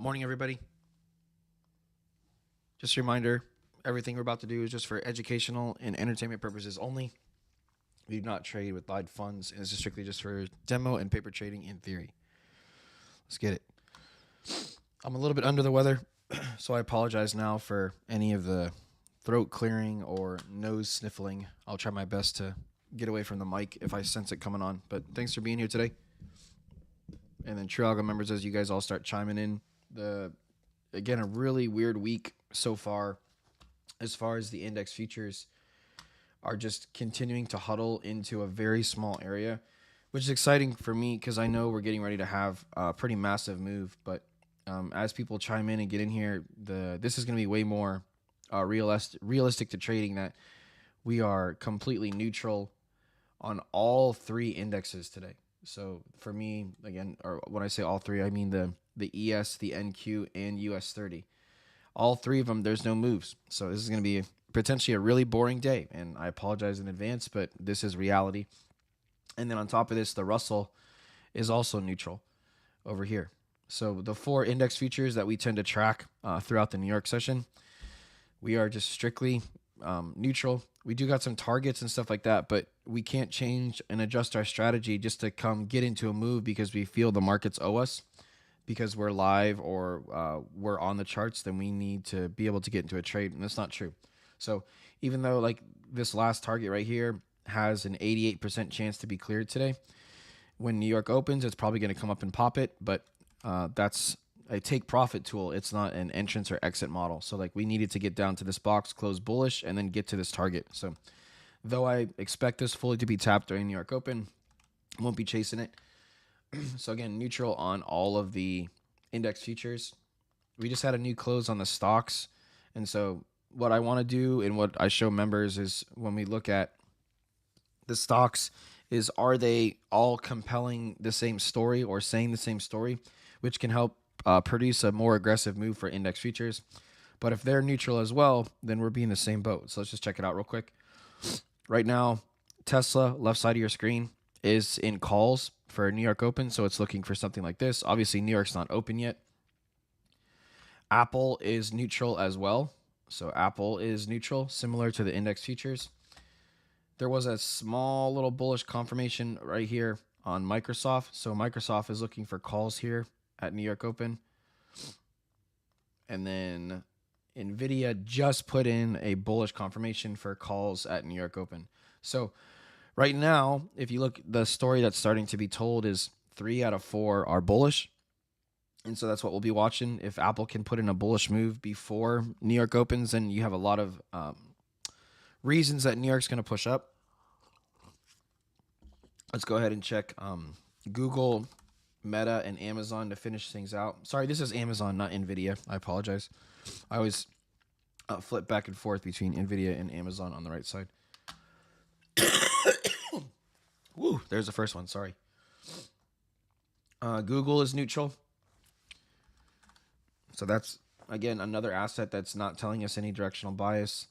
Morning, everybody. Just a reminder, everything we're about to do is just for educational and entertainment purposes only. We do not trade with live funds, and this is strictly just for demo and paper trading in theory. Let's get it. I'm a little bit under the weather, so I apologize now for any of the throat clearing or nose sniffling. I'll try my best to get away from the mic if I sense it coming on. But thanks for being here today. And then True Algo members, as you guys all start chiming in, again, a really weird week so far as the index futures are just continuing to huddle into a very small area, which is exciting for me because I know we're getting ready to have a pretty massive move. But as people chime in and get in here, this is going to be way more realistic to trading, that we are completely neutral on all three indexes today. So for me, again, or when I say all three, I mean the ES, the NQ, and US 30. All three of them, there's no moves. So this is going to be potentially a really boring day, and I apologize in advance, but this is reality. And then on top of this, the Russell is also neutral over here. So the four index futures that we tend to track throughout the New York session, we are just strictly neutral. We do got some targets and stuff like that, but we can't change and adjust our strategy just to come get into a move because we feel the markets owe us. Because we're live or we're on the charts, then we need to be able to get into a trade, and that's not true. So even though like this last target right here has an 88% chance to be cleared today, when New York opens, it's probably going to come up and pop it, but that's a take profit tool. It's not an entrance or exit model. So like we needed to get down to this box, close bullish, and then get to this target. So though I expect this fully to be tapped during New York open, won't be chasing it. So again, neutral on all of the index futures. We just had a new close on the stocks. And so what I want to do and what I show members is when we look at the stocks is, are they all compelling the same story or saying the same story, which can help produce a more aggressive move for index futures. But if they're neutral as well, then we're being the same boat. So let's just check it out real quick. Right now, Tesla, left side of your screen, is in calls for New York open, so it's looking for something like this. Obviously, New York's not open yet. Apple is neutral as well. So Apple is neutral, similar to the index futures. There was a small little bullish confirmation right here on Microsoft. So Microsoft is looking for calls here at New York open. And then NVIDIA just put in a bullish confirmation for calls at New York open. So right now, if you look, the story that's starting to be told is 3 out of 4 are bullish. And so that's what we'll be watching. If Apple can put in a bullish move before New York opens, then you have a lot of reasons that New York's going to push up. Let's go ahead and check Google, Meta, and Amazon to finish things out. Sorry, this is Amazon, not NVIDIA. I apologize. I always flip back and forth between NVIDIA and Amazon on the right side. Woo, there's the first one. Sorry. Google is neutral. So that's, again, another asset that's not telling us any directional bias.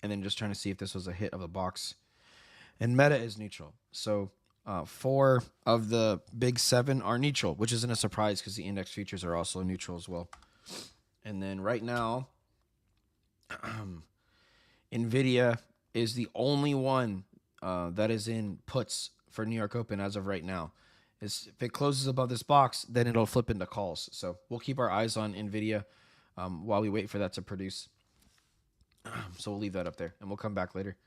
And then just trying to see if this was a hit of the box. And Meta is neutral. So 4 of the big 7 are neutral, which isn't a surprise because the index futures are also neutral as well. And then right now, NVIDIA is the only one that is in puts for New York open as of right now. If it closes above this box, then it'll flip into calls. So we'll keep our eyes on NVIDIA while we wait for that to produce. So we'll leave that up there, and we'll come back later.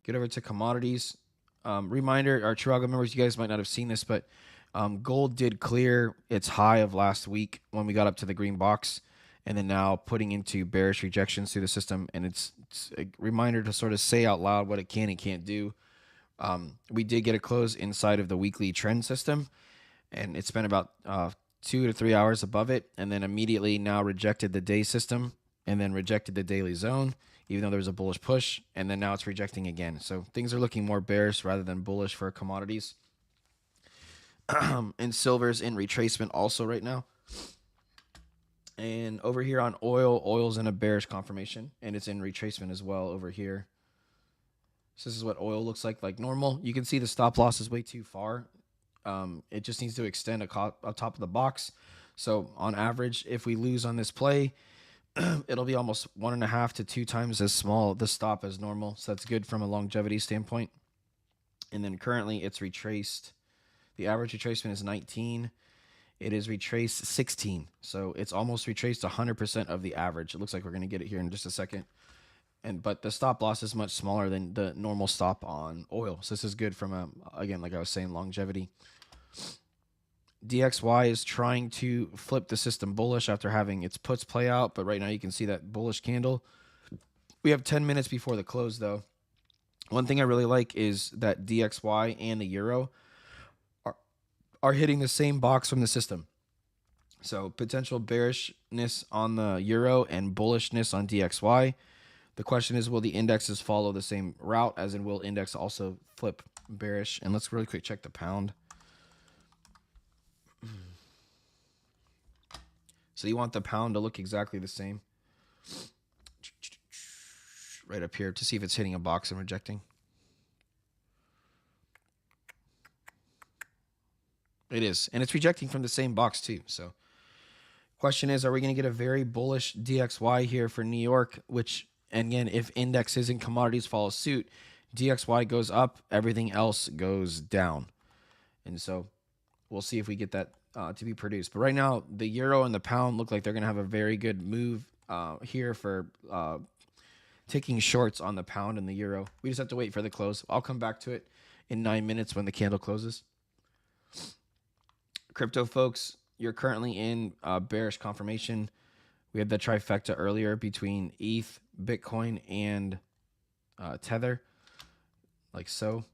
Get over to commodities. Reminder, our True Algo members, you guys might not have seen this, but gold did clear its high of last week when we got up to the green box, and then now putting into bearish rejections through the system. And it's a reminder to sort of say out loud what it can and can't do. We did get a close inside of the weekly trend system, and it's been about 2 to 3 hours above it, and then immediately now rejected the day system and then rejected the daily zone, even though there was a bullish push, and then now it's rejecting again. So things are looking more bearish rather than bullish for commodities. And silver's in retracement also right now. And over here on oil, oil's in a bearish confirmation, and it's in retracement as well over here. So this is what oil looks like normal. You can see the stop loss is way too far It just needs to extend up top of the box. So on average, if we lose on this play, it'll be almost 1.5 to 2 times as small the stop as normal. So that's good from a longevity standpoint. And then currently it's retraced. The average retracement is 19. It is retraced 16. So it's almost retraced 100% of the average. It looks like we're going to get it here in just a second. But the stop loss is much smaller than the normal stop on oil. So this is good from again, like I was saying, longevity. DXY is trying to flip the system bullish after having its puts play out, but right now you can see that bullish candle. We have 10 minutes before the close, though. One thing I really like is that DXY and the euro are hitting the same box from the system. So potential bearishness on the euro and bullishness on DXY. The question is, will the indexes follow the same route, as in will index also flip bearish? And let's really quick check the pound. So you want the pound to look exactly the same. Right up here to see if it's hitting a box and rejecting. It is. And it's rejecting from the same box too. So question is, are we going to get a very bullish DXY here for New York? Which, and again, if indexes and commodities follow suit, DXY goes up, everything else goes down. And so we'll see if we get that to be produced. But right now, the euro and the pound look like they're going to have a very good move here for taking shorts on the pound and the euro. We just have to wait for the close. I'll come back to it in 9 minutes when the candle closes. Crypto folks, you're currently in bearish confirmation. We had the trifecta earlier between ETH, Bitcoin, and Tether, like so.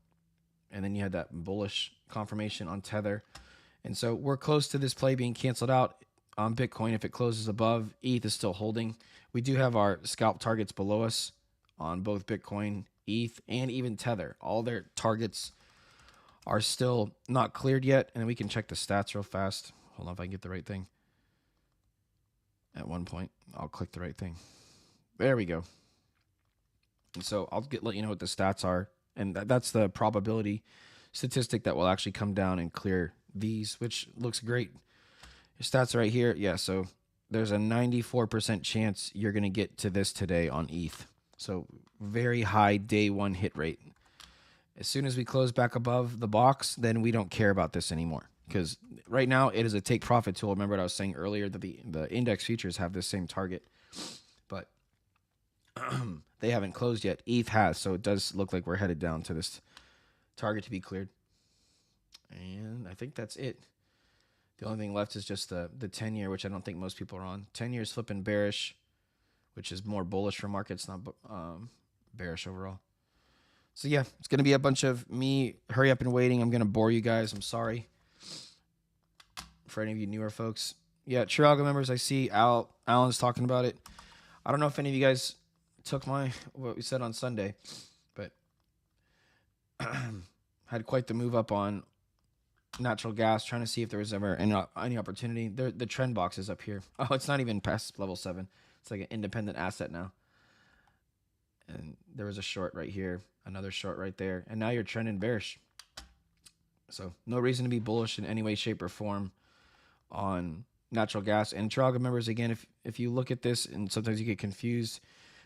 And then you had that bullish confirmation on Tether. And so we're close to this play being canceled out on Bitcoin. If it closes above, ETH is still holding. We do have our scalp targets below us on both Bitcoin, ETH, and even Tether. All their targets are still not cleared yet. And we can check the stats real fast. Hold on if I can get the right thing. At one point, I'll click the right thing. There we go. And so I'll let you know what the stats are. And that's the probability statistic that will actually come down and clear these, which looks great. Your stats are right here. Yeah, so there's a 94% chance you're going to get to this today on ETH. So very high day one hit rate. As soon as we close back above the box, then we don't care about this anymore. Because right now it is a take profit tool. Remember what I was saying earlier, that the index futures have this same target. But they haven't closed yet. ETH has, so it does look like we're headed down to this target to be cleared. And I think that's it. The only thing left is just the 10-year, which I don't think most people are on. 10 years flipping bearish, which is more bullish for markets, not bearish overall. So yeah, it's going to be a bunch of me hurry up and waiting. I'm going to bore you guys. I'm sorry. For any of you newer folks. Yeah, True Algo members, I see Alan's talking about it. I don't know if any of you guys took what we said on Sunday, but had quite the move up on natural gas, trying to see if there was ever any opportunity. The trend box is up here. Oh, it's not even past level 7. It's like an independent asset now. And there was a short right here, another short right there, and now you're trending bearish. So no reason to be bullish in any way, shape, or form on natural gas. And True Algo members, again, if you look at this and sometimes you get confused,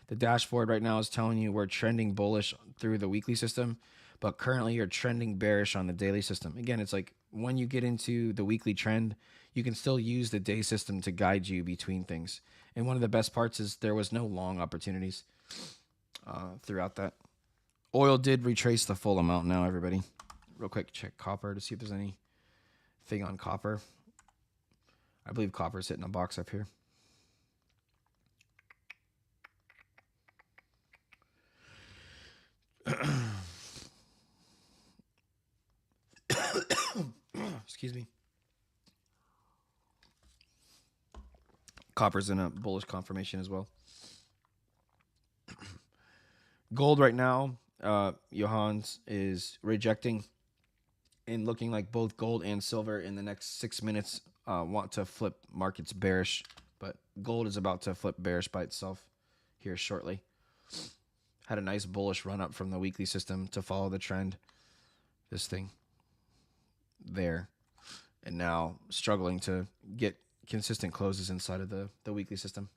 the dashboard right now is telling you we're trending bullish through the weekly system, but currently you're trending bearish on the daily system. Again, it's like when you get into the weekly trend, you can still use the day system to guide you between things. And one of the best parts is there was no long opportunities throughout that. Oil did retrace the full amount now, everybody. Real quick, check copper to see if there's anything on copper. I believe copper is hitting a box up here. Excuse me. Copper's in a bullish confirmation as well. Gold right now, Johannes is rejecting and looking like both gold and silver in the next 6 minutes want to flip markets bearish, but gold is about to flip bearish by itself here shortly. Had a nice bullish run up from the weekly system to follow the trend. This thing, there, and now struggling to get consistent closes inside of the weekly system.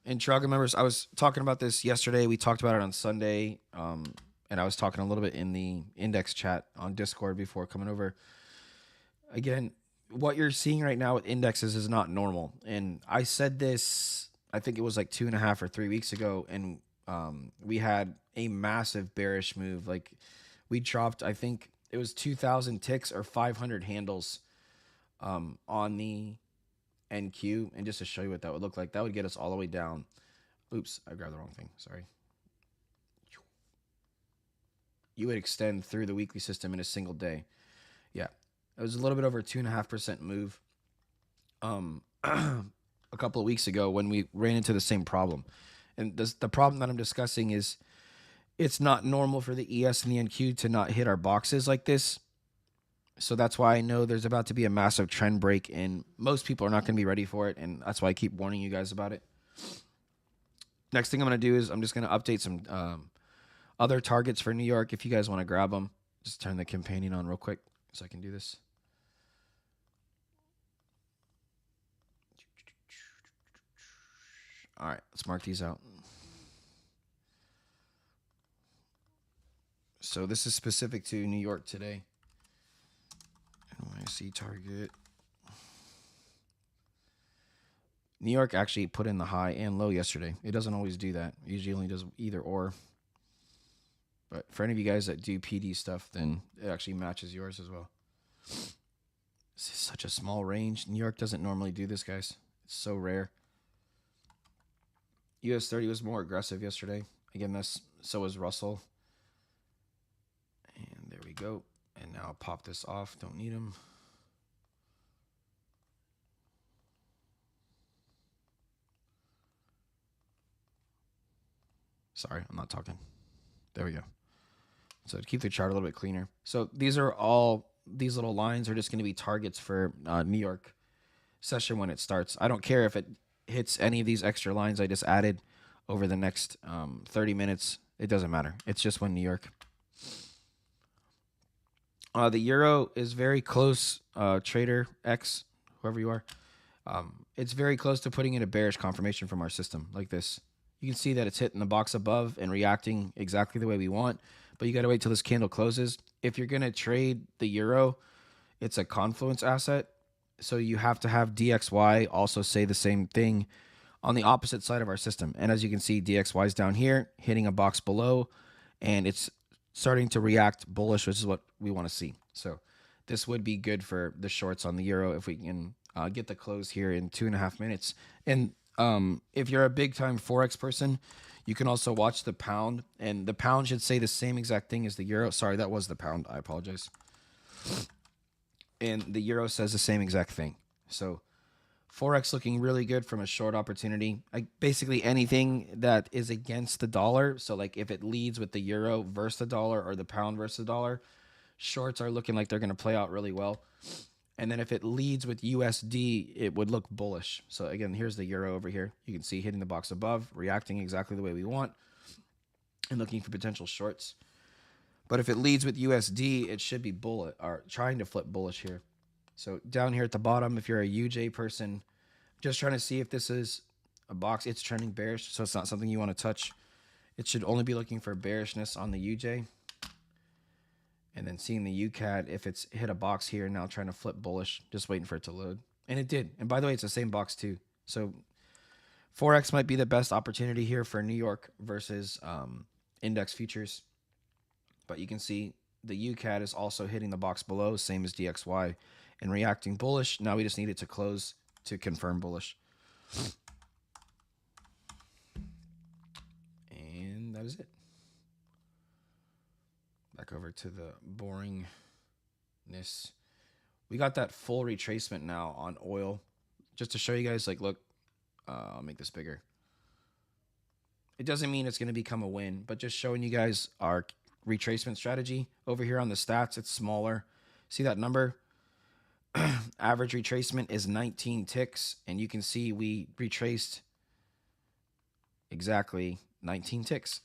And True Algo members, I was talking about this yesterday. We talked about it on Sunday, and I was talking a little bit in the index chat on Discord before coming over. Again, what you're seeing right now with indexes is not normal. And I said this, I think it was like 2.5 or 3 weeks ago, and we had a massive bearish move. Like we dropped, I think it was 2,000 ticks or 500 handles on the NQ. And just to show you what that would look like, that would get us all the way down. Oops, I grabbed the wrong thing. Sorry. You would extend through the weekly system in a single day. Yeah, it was a little bit over a 2.5% move a couple of weeks ago when we ran into the same problem. And the problem that I'm discussing is it's not normal for the ES and the NQ to not hit our boxes like this. So that's why I know there's about to be a massive trend break, and most people are not going to be ready for it. And that's why I keep warning you guys about it. Next thing I'm going to do is I'm just going to update some other targets for New York. If you guys want to grab them, just turn the companion on real quick so I can do this. All right, let's mark these out. So this is specific to New York today. NYSE target. New York actually put in the high and low yesterday. It doesn't always do that. It usually only does either or. But for any of you guys that do PD stuff, then it actually matches yours as well. This is such a small range. New York doesn't normally do this, guys. It's so rare. US 30 was more aggressive yesterday. Again, so was Russell. And there we go. And now I'll pop this off. Don't need them. Sorry, I'm not talking. There we go. So to keep the chart a little bit cleaner. So these little lines are just going to be targets for New York session when it starts. I don't care if it hits any of these extra lines I just added over the next 30 minutes. It doesn't matter. It's just when New York. The euro is very close, Trader X, whoever you are. It's very close to putting in a bearish confirmation from our system like this. You can see that it's hitting the box above and reacting exactly the way we want, but you got to wait till this candle closes. If you're going to trade the euro, it's a confluence asset, so you have to have DXY also say the same thing on the opposite side of our system. And as you can see, DXY is down here, hitting a box below, and it's starting to react bullish, which is what we want to see. So this would be good for the shorts on the euro if we can get the close here in 2.5 minutes. And if you're a big time Forex person, you can also watch the pound, and the pound should say the same exact thing as the euro. Sorry, that was the pound. I apologize. And the euro says the same exact thing. So Forex looking really good from a short opportunity. Basically anything that is against the dollar. So like if it leads with the euro versus the dollar or the pound versus the dollar, shorts are looking like they're going to play out really well. And then if it leads with USD, it would look bullish. So again, here's the euro over here. You can see hitting the box above, reacting exactly the way we want, and looking for potential shorts. But if it leads with USD, it should be bullish, or trying to flip bullish here. So down here at the bottom, if you're a UJ person, just trying to see if this is a box. It's trending bearish, so it's not something you want to touch. It should only be looking for bearishness on the UJ. And then seeing the UCAD, if it's hit a box here, now trying to flip bullish, just waiting for it to load. And it did. And by the way, it's the same box too. So Forex might be the best opportunity here for New York versus index futures. But you can see the UCAD is also hitting the box below, same as DXY, and reacting bullish. Now we just need it to close to confirm bullish. And that is it. Back over to the boringness. We got that full retracement now on oil. Just to show you guys, like, look, I'll make this bigger. It doesn't mean it's going to become a win, but just showing you guys our retracement strategy. Over here on the stats, it's smaller. See that number? Average retracement is 19 ticks, and you can see we retraced exactly 19 ticks.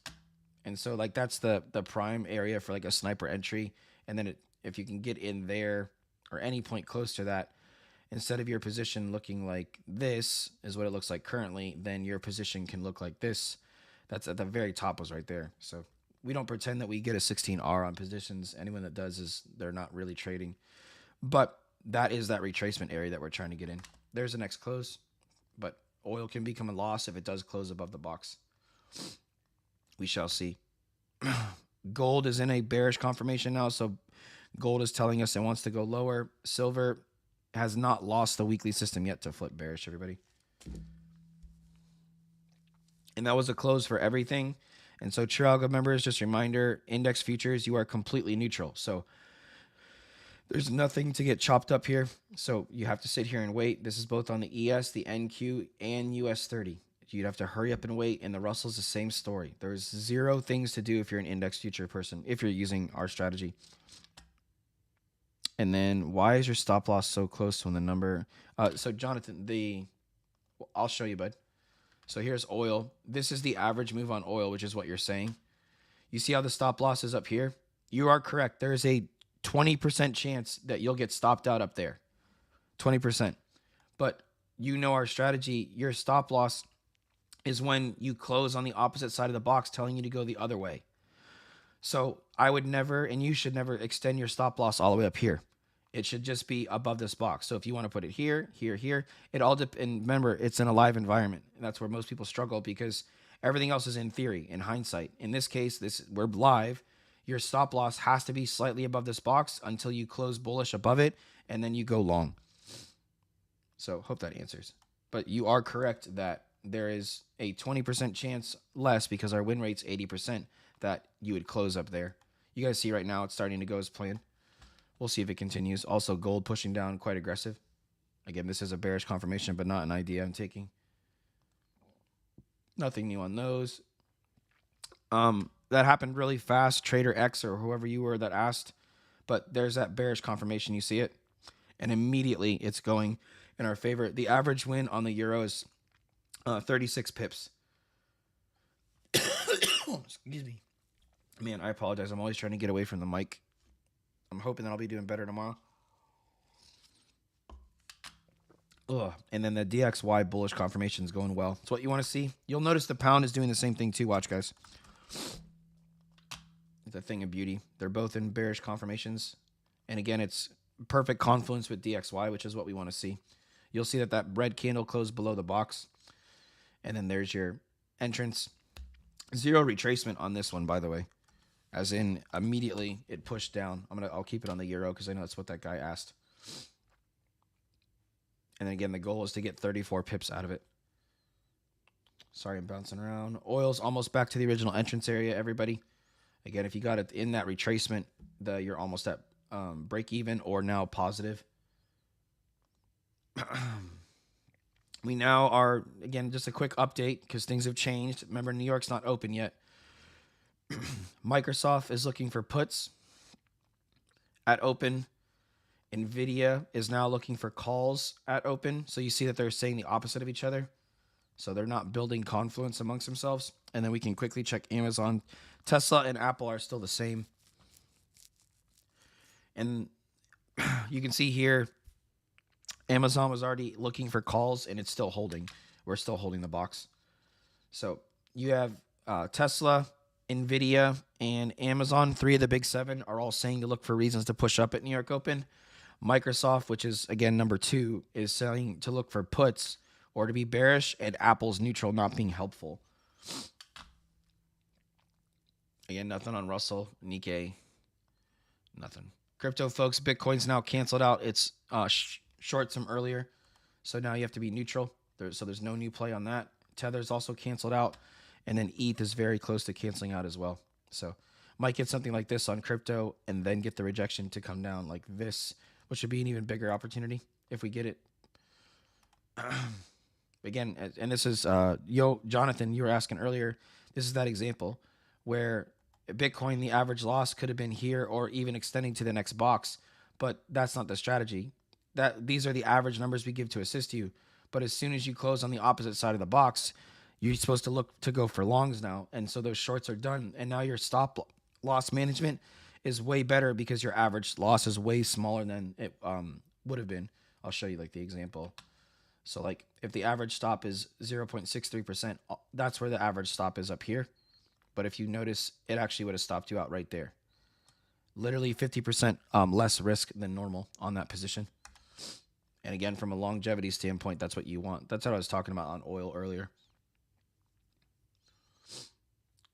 And so like that's the prime area for like a sniper entry. And then if you can get in there or any point close to that, instead of your position looking like this is what it looks like currently, then your position can look like this. That's at the very top was right there. So we don't pretend that we get a 16R on positions. Anyone that does is they're not really trading. But that is that retracement area that we're trying to get in. There's the next close. But oil can become a loss if it does close above the box. We shall see. Gold is in a bearish confirmation now. So gold is telling us it wants to go lower. Silver has not lost the weekly system yet to flip bearish, everybody. And that was a close for everything. And so True Algo members, just a reminder, index futures, you are completely neutral. So there's nothing to get chopped up here. So you have to sit here and wait. This is both on the ES, the NQ, and US 30. You'd have to hurry up and wait. And the Russell's the same story. There's zero things to do if you're an index future person, if you're using our strategy. And then why is your stop loss so close when the number? So Jonathan, I'll show you, bud. So here's oil. This is the average move on oil, which is what you're saying. You see how the stop loss is up here? You are correct. There is a 20% chance that you'll get stopped out up there. 20%. But you know our strategy. Your stop loss is when you close on the opposite side of the box, telling you to go the other way. So I would never, and you should never extend your stop loss all the way up here. It should just be above this box. So if you want to put it here, here, here, it all depends. And remember, it's in a live environment. And that's where most people struggle because everything else is in theory, in hindsight. In this case, we're live. Your stop loss has to be slightly above this box until you close bullish above it, and then you go long. So hope that answers. But you are correct that there is a 20% chance less because our win rate's 80% that you would close up there. You guys see right now it's starting to go as planned. We'll see if it continues. Also, gold pushing down quite aggressive. Again, this is a bearish confirmation, but not an idea I'm taking. Nothing new on those. That happened really fast. Trader X or whoever you were that asked. But there's that bearish confirmation. You see it? And immediately it's going in our favor. The average win on the euro is 36 pips. Excuse me. Man, I apologize. I'm always trying to get away from the mic. I'm hoping that I'll be doing better tomorrow. Ugh. And then the DXY bullish confirmation is going well. It's what you want to see. You'll notice the pound is doing the same thing too. Watch, guys. It's a thing of beauty. They're both in bearish confirmations. And again, it's perfect confluence with DXY, which is what we want to see. You'll see that red candle closed below the box. And then there's your entrance. Zero retracement on this one, by the way. As in, immediately it pushed down. I'll keep it on the euro because I know that's what that guy asked. And then again, the goal is to get 34 pips out of it. Sorry, I'm bouncing around. Oil's almost back to the original entrance area, everybody. Again, if you got it in that retracement, you're almost at break even or now positive. We now are, again, just a quick update because things have changed. Remember, New York's not open yet. Microsoft is looking for puts at open. NVIDIA is now looking for calls at open. So you see that they're saying the opposite of each other. So they're not building confluence amongst themselves. And then we can quickly check Amazon. Tesla and Apple are still the same. And you can see here, Amazon was already looking for calls and it's still holding. We're still holding the box. So you have Tesla, NVIDIA, and Amazon. 3 of the big 7 are all saying to look for reasons to push up at New York Open. Microsoft, which is, again, number 2, is saying to look for puts or to be bearish, and Apple's neutral, not being helpful. Again, nothing on Russell, Nikkei, nothing. Crypto, folks, Bitcoin's now canceled out. It's short some earlier, so now you have to be neutral. So there's no new play on that. Tether's also canceled out. And then ETH is very close to canceling out as well. So might get something like this on crypto and then get the rejection to come down like this, which would be an even bigger opportunity if we get it. Again, and this is, Jonathan, you were asking earlier, this is that example where Bitcoin, the average loss could have been here or even extending to the next box, but that's not the strategy. These are the average numbers we give to assist you. But as soon as you close on the opposite side of the box, You're supposed to look to go for longs now. And so those shorts are done. And now your stop loss management is way better because your average loss is way smaller than it would have been. I'll show you like the example. So like if the average stop is 0.63%, that's where the average stop is up here. But if you notice, it actually would have stopped you out right there. Literally 50% less risk than normal on that position. And again, from a longevity standpoint, that's what you want. That's what I was talking about on oil earlier.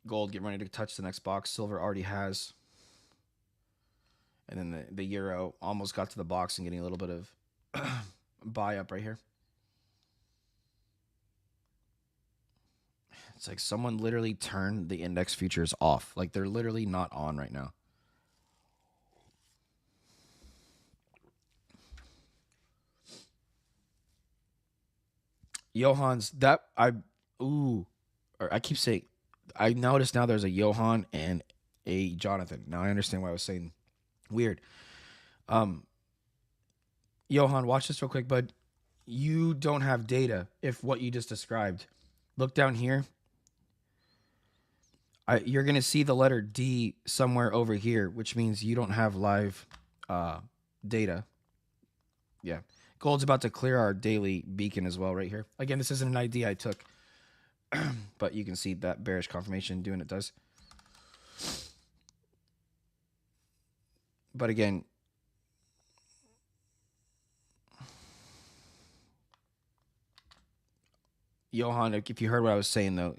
Gold getting ready to touch the next box. Silver already has. And then the euro almost got to the box and getting a little bit of buy up right here. It's like someone literally turned the index futures off. Like they're literally not on right now. Johans, I keep saying, I noticed now there's a Johan and a Jonathan. Now I understand why I was saying weird. Johan, watch this real quick, bud. You don't have data if what you just described. Look down here. You're going to see the letter D somewhere over here, which means you don't have live data. Yeah. Gold's about to clear our daily beacon as well right here. Again, this isn't an idea I took, but you can see that bearish confirmation doing it does. But again, Johan, if you heard what I was saying though,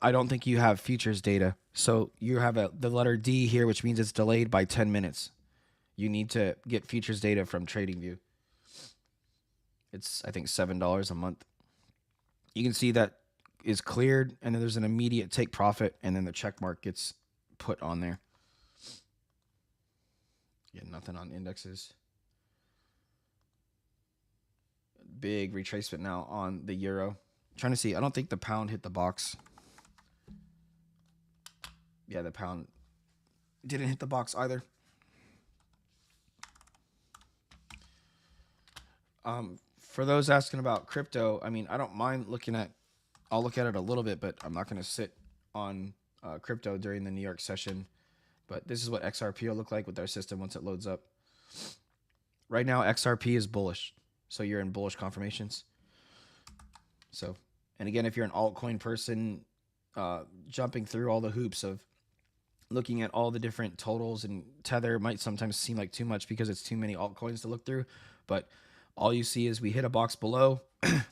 I don't think you have futures data. So you have the letter D here, which means it's delayed by 10 minutes. You need to get futures data from TradingView. It's, I think, $7 a month. You can see that is cleared, and then there's an immediate take profit, and then the check mark gets put on there. Yeah, nothing on indexes. Big retracement now on the euro. I'm trying to see. I don't think the pound hit the box. Yeah, the pound didn't hit the box either. For those asking about crypto, I mean, I don't mind looking at, I'll look at it a little bit, but I'm not going to sit on crypto during the New York session. But this is what XRP will look like with our system once it loads up. Right now, XRP is bullish. So you're in bullish confirmations. So, and again, if you're an altcoin person, jumping through all the hoops of looking at all the different totals and Tether might sometimes seem like too much because it's too many altcoins to look through. But all you see is we hit a box below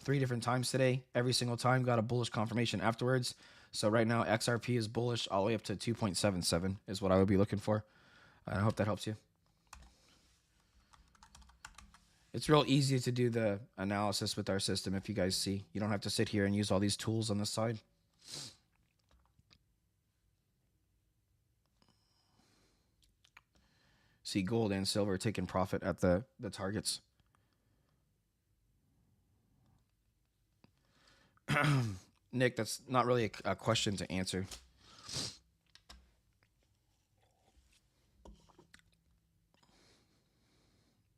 3 different times today. Every single time got a bullish confirmation afterwards. So right now XRP is bullish all the way up to 2.77 is what I would be looking for. I hope that helps you. It's real easy to do the analysis with our system if you guys see. You don't have to sit here and use all these tools on the side. See gold and silver taking profit at the targets. Nick, that's not really a question to answer.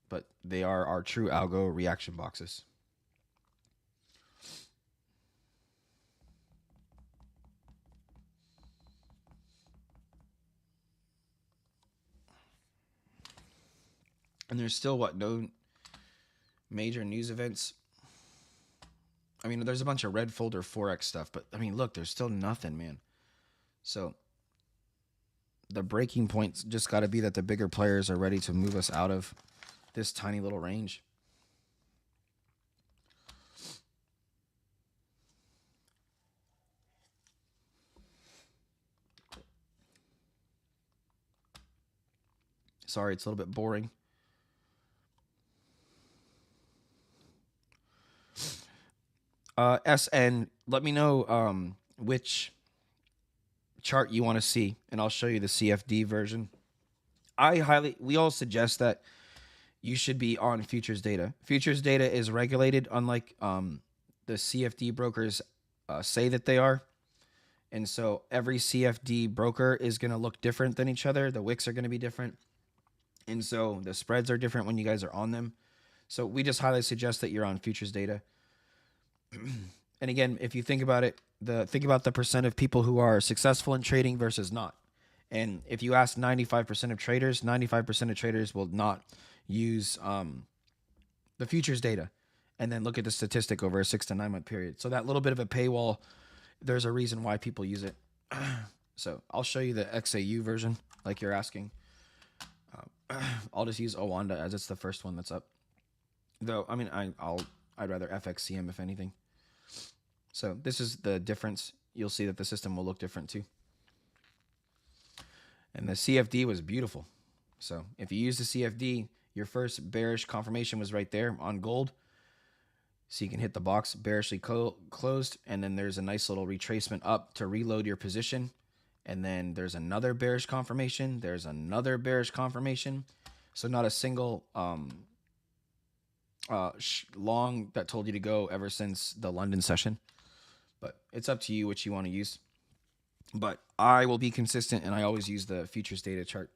But they are our True Algo reaction boxes. And there's still no major news events. I mean, there's a bunch of red folder Forex stuff, but I mean, look, there's still nothing, man. So the breaking point's just got to be that the bigger players are ready to move us out of this tiny little range. Sorry, it's a little bit boring. SN, let me know which chart you want to see, and I'll show you the CFD version. We all suggest that you should be on futures data. Futures data is regulated, unlike the CFD brokers say that they are. And so every CFD broker is going to look different than each other. The wicks are going to be different. And so the spreads are different when you guys are on them. So we just highly suggest that you're on futures data. And again, if you think about it, think about the percent of people who are successful in trading versus not. And if you ask 95% of traders, 95% of traders will not use the futures data, and then look at the statistic over a 6 to 9 month period. So that little bit of a paywall, there's a reason why people use it. So I'll show you the XAU version, like you're asking. I'll just use Owanda as it's the first one that's up. Though, I mean, I'd rather FXCM if anything. So this is the difference. You'll see that the system will look different too. And the CFD was beautiful. So if you use the CFD, your first bearish confirmation was right there on gold. So you can hit the box bearishly closed, and then there's a nice little retracement up to reload your position. And then there's another bearish confirmation. There's another bearish confirmation. So not a single long that told you to go ever since the London session. But it's up to you what you want to use. But I will be consistent, and I always use the futures data chart.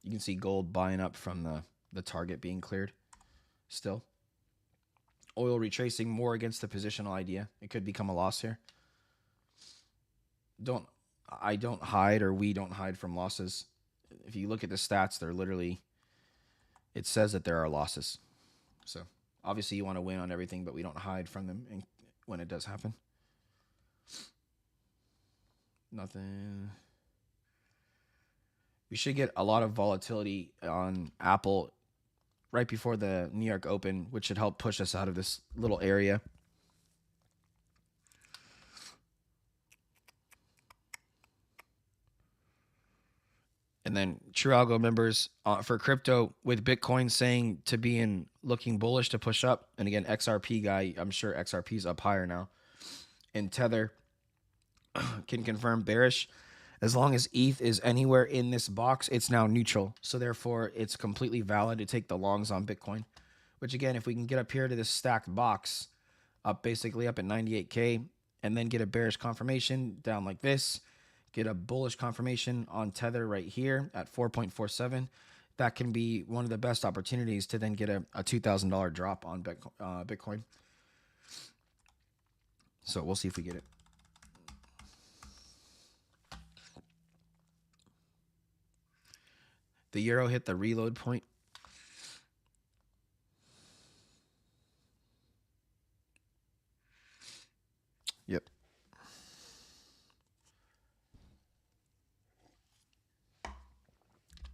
You can see gold buying up from the target being cleared still. Oil retracing more against the positional idea. It could become a loss here. I don't hide, or we don't hide from losses. If you look at the stats, they're literally, it says that there are losses. So obviously you want to win on everything, but we don't hide from them when it does happen. Nothing. We should get a lot of volatility on Apple right before the New York Open, which should help push us out of this little area. And then True Algo members for crypto, with Bitcoin saying to be in looking bullish to push up. And again, XRP guy, I'm sure XRP's up higher now. And Tether can confirm bearish. As long as ETH is anywhere in this box, it's now neutral. So therefore, it's completely valid to take the longs on Bitcoin. Which again, if we can get up here to this stacked box, basically up at 98K, and then get a bearish confirmation down like this, get a bullish confirmation on Tether right here at 4.47, that can be one of the best opportunities to then get a $2,000 drop on Bitcoin. So we'll see if we get it. The euro hit the reload point. Yep.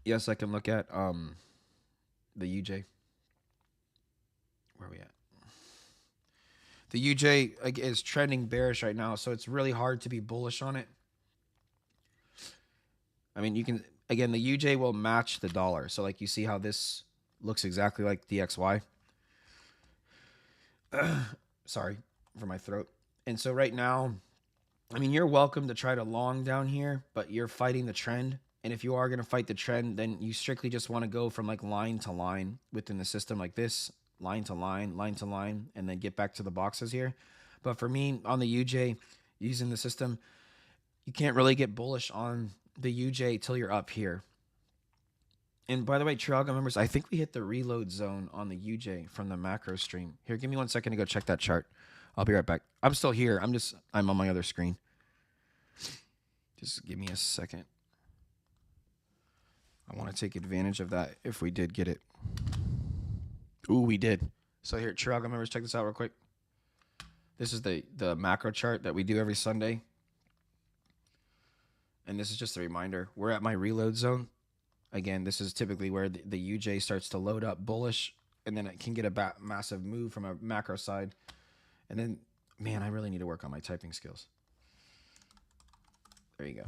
Yes, I can look at the UJ. Where are we at? The UJ is trending bearish right now, so it's really hard to be bullish on it. I mean, you can, again, the UJ will match the dollar. So like you see how this looks exactly like DXY. Sorry for my throat. And so right now, I mean, you're welcome to try to long down here, but you're fighting the trend. And if you are going to fight the trend, then you strictly just want to go from like line to line within the system like this, line to line, and then get back to the boxes here. But for me, on the UJ, using the system, you can't really get bullish on the UJ till you're up here. And by the way, True Algo members, I think we hit the reload zone on the UJ from the macro stream. Here, give me 1 second to go check that chart. I'll be right back. I'm still here. I'm on my other screen. Just give me a second. I want to take advantage of that if we did get it. Ooh, we did. So here, True Algo members, check this out real quick. This is the macro chart that we do every Sunday. And this is just a reminder. We're at my reload zone. Again, this is typically where the UJ starts to load up bullish, and then it can get a massive move from a macro side. And then, man, I really need to work on my typing skills. There you go.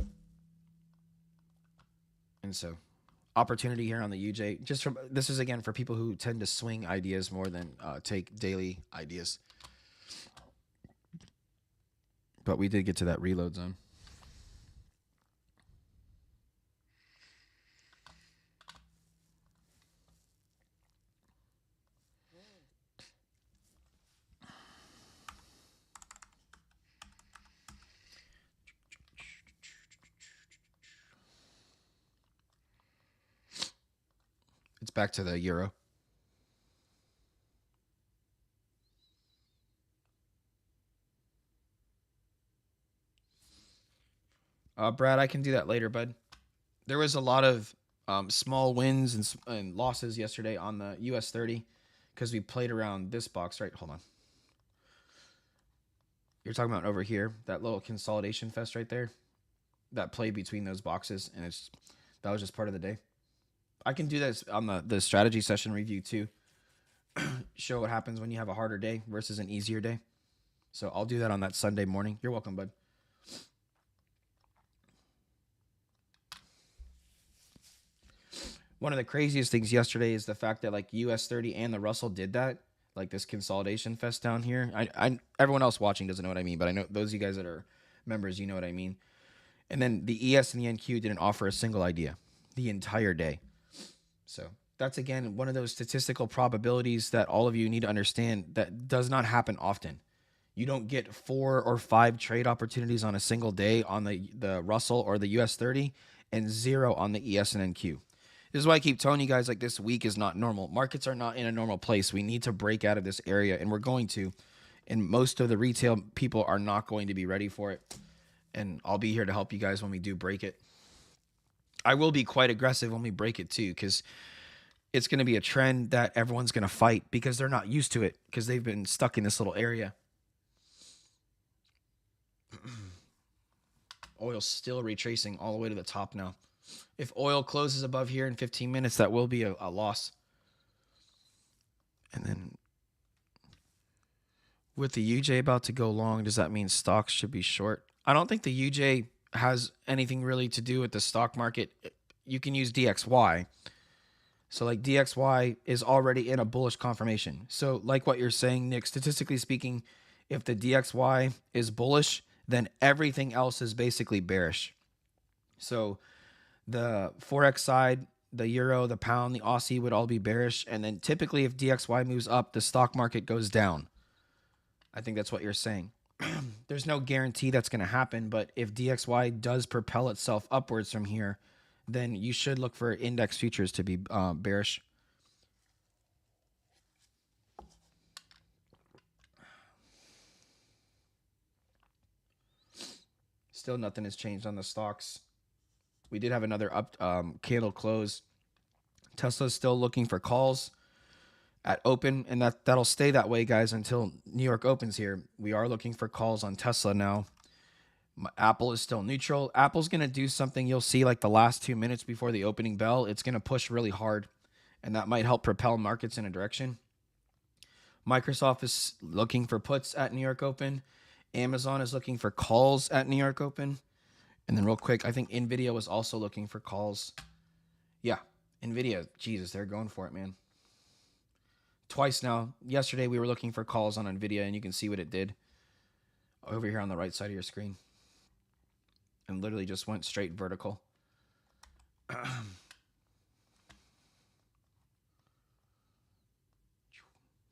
And so, opportunity here on the UJ. This is, again, for people who tend to swing ideas more than take daily ideas. But we did get to that reload zone. It's back to the euro. Brad, I can do that later, bud. There was a lot of small wins and losses yesterday on the US 30 because we played around this box, right? Hold on. You're talking about over here, that little consolidation fest right there, that play between those boxes, and that was just part of the day. I can do this on the strategy session review too. Show what happens when you have a harder day versus an easier day. So I'll do that on that Sunday morning. You're welcome, bud. One of the craziest things yesterday is the fact that like US 30 and the Russell did that, like this consolidation fest down here. I everyone else watching doesn't know what I mean, but I know those of you guys that are members, you know what I mean. And then the ES and the NQ didn't offer a single idea the entire day. So that's, again, one of those statistical probabilities that all of you need to understand that does not happen often. You don't get 4 or 5 trade opportunities on a single day on the Russell or the US 30 and 0 on the ES and NQ. This is why I keep telling you guys, like, this week is not normal. Markets are not in a normal place. We need to break out of this area, and we're going to. And most of the retail people are not going to be ready for it. And I'll be here to help you guys when we do break it. I will be quite aggressive when we break it too, because it's going to be a trend that everyone's going to fight because they're not used to it, because they've been stuck in this little area. Oil's still retracing all the way to the top now. If oil closes above here in 15 minutes, that will be a loss. And then with the UJ about to go long, does that mean stocks should be short? I don't think the UJ has anything really to do with the stock market. You can use DXY. So like DXY is already in a bullish confirmation. So like what you're saying, Nick, statistically speaking, if the DXY is bullish, then everything else is basically bearish. So the Forex side, the euro, the pound, the Aussie would all be bearish. And then typically if DXY moves up, the stock market goes down. I think that's what you're saying. There's no guarantee that's going to happen, but if DXY does propel itself upwards from here, then you should look for index futures to be bearish. Still nothing has changed on the stocks. We did have another up candle close. Tesla's still looking for calls at open, and that'll stay that way, guys, until New York opens here. We are looking for calls on Tesla now. Apple is still neutral. Apple's going to do something you'll see like the last 2 minutes before the opening bell. It's going to push really hard, and that might help propel markets in a direction. Microsoft is looking for puts at New York open. Amazon is looking for calls at New York open. And then real quick, I think NVIDIA was also looking for calls. Yeah, NVIDIA, Jesus, they're going for it, man. Twice now. Yesterday we were looking for calls on NVIDIA, and you can see what it did over here on the right side of your screen. And literally just went straight vertical.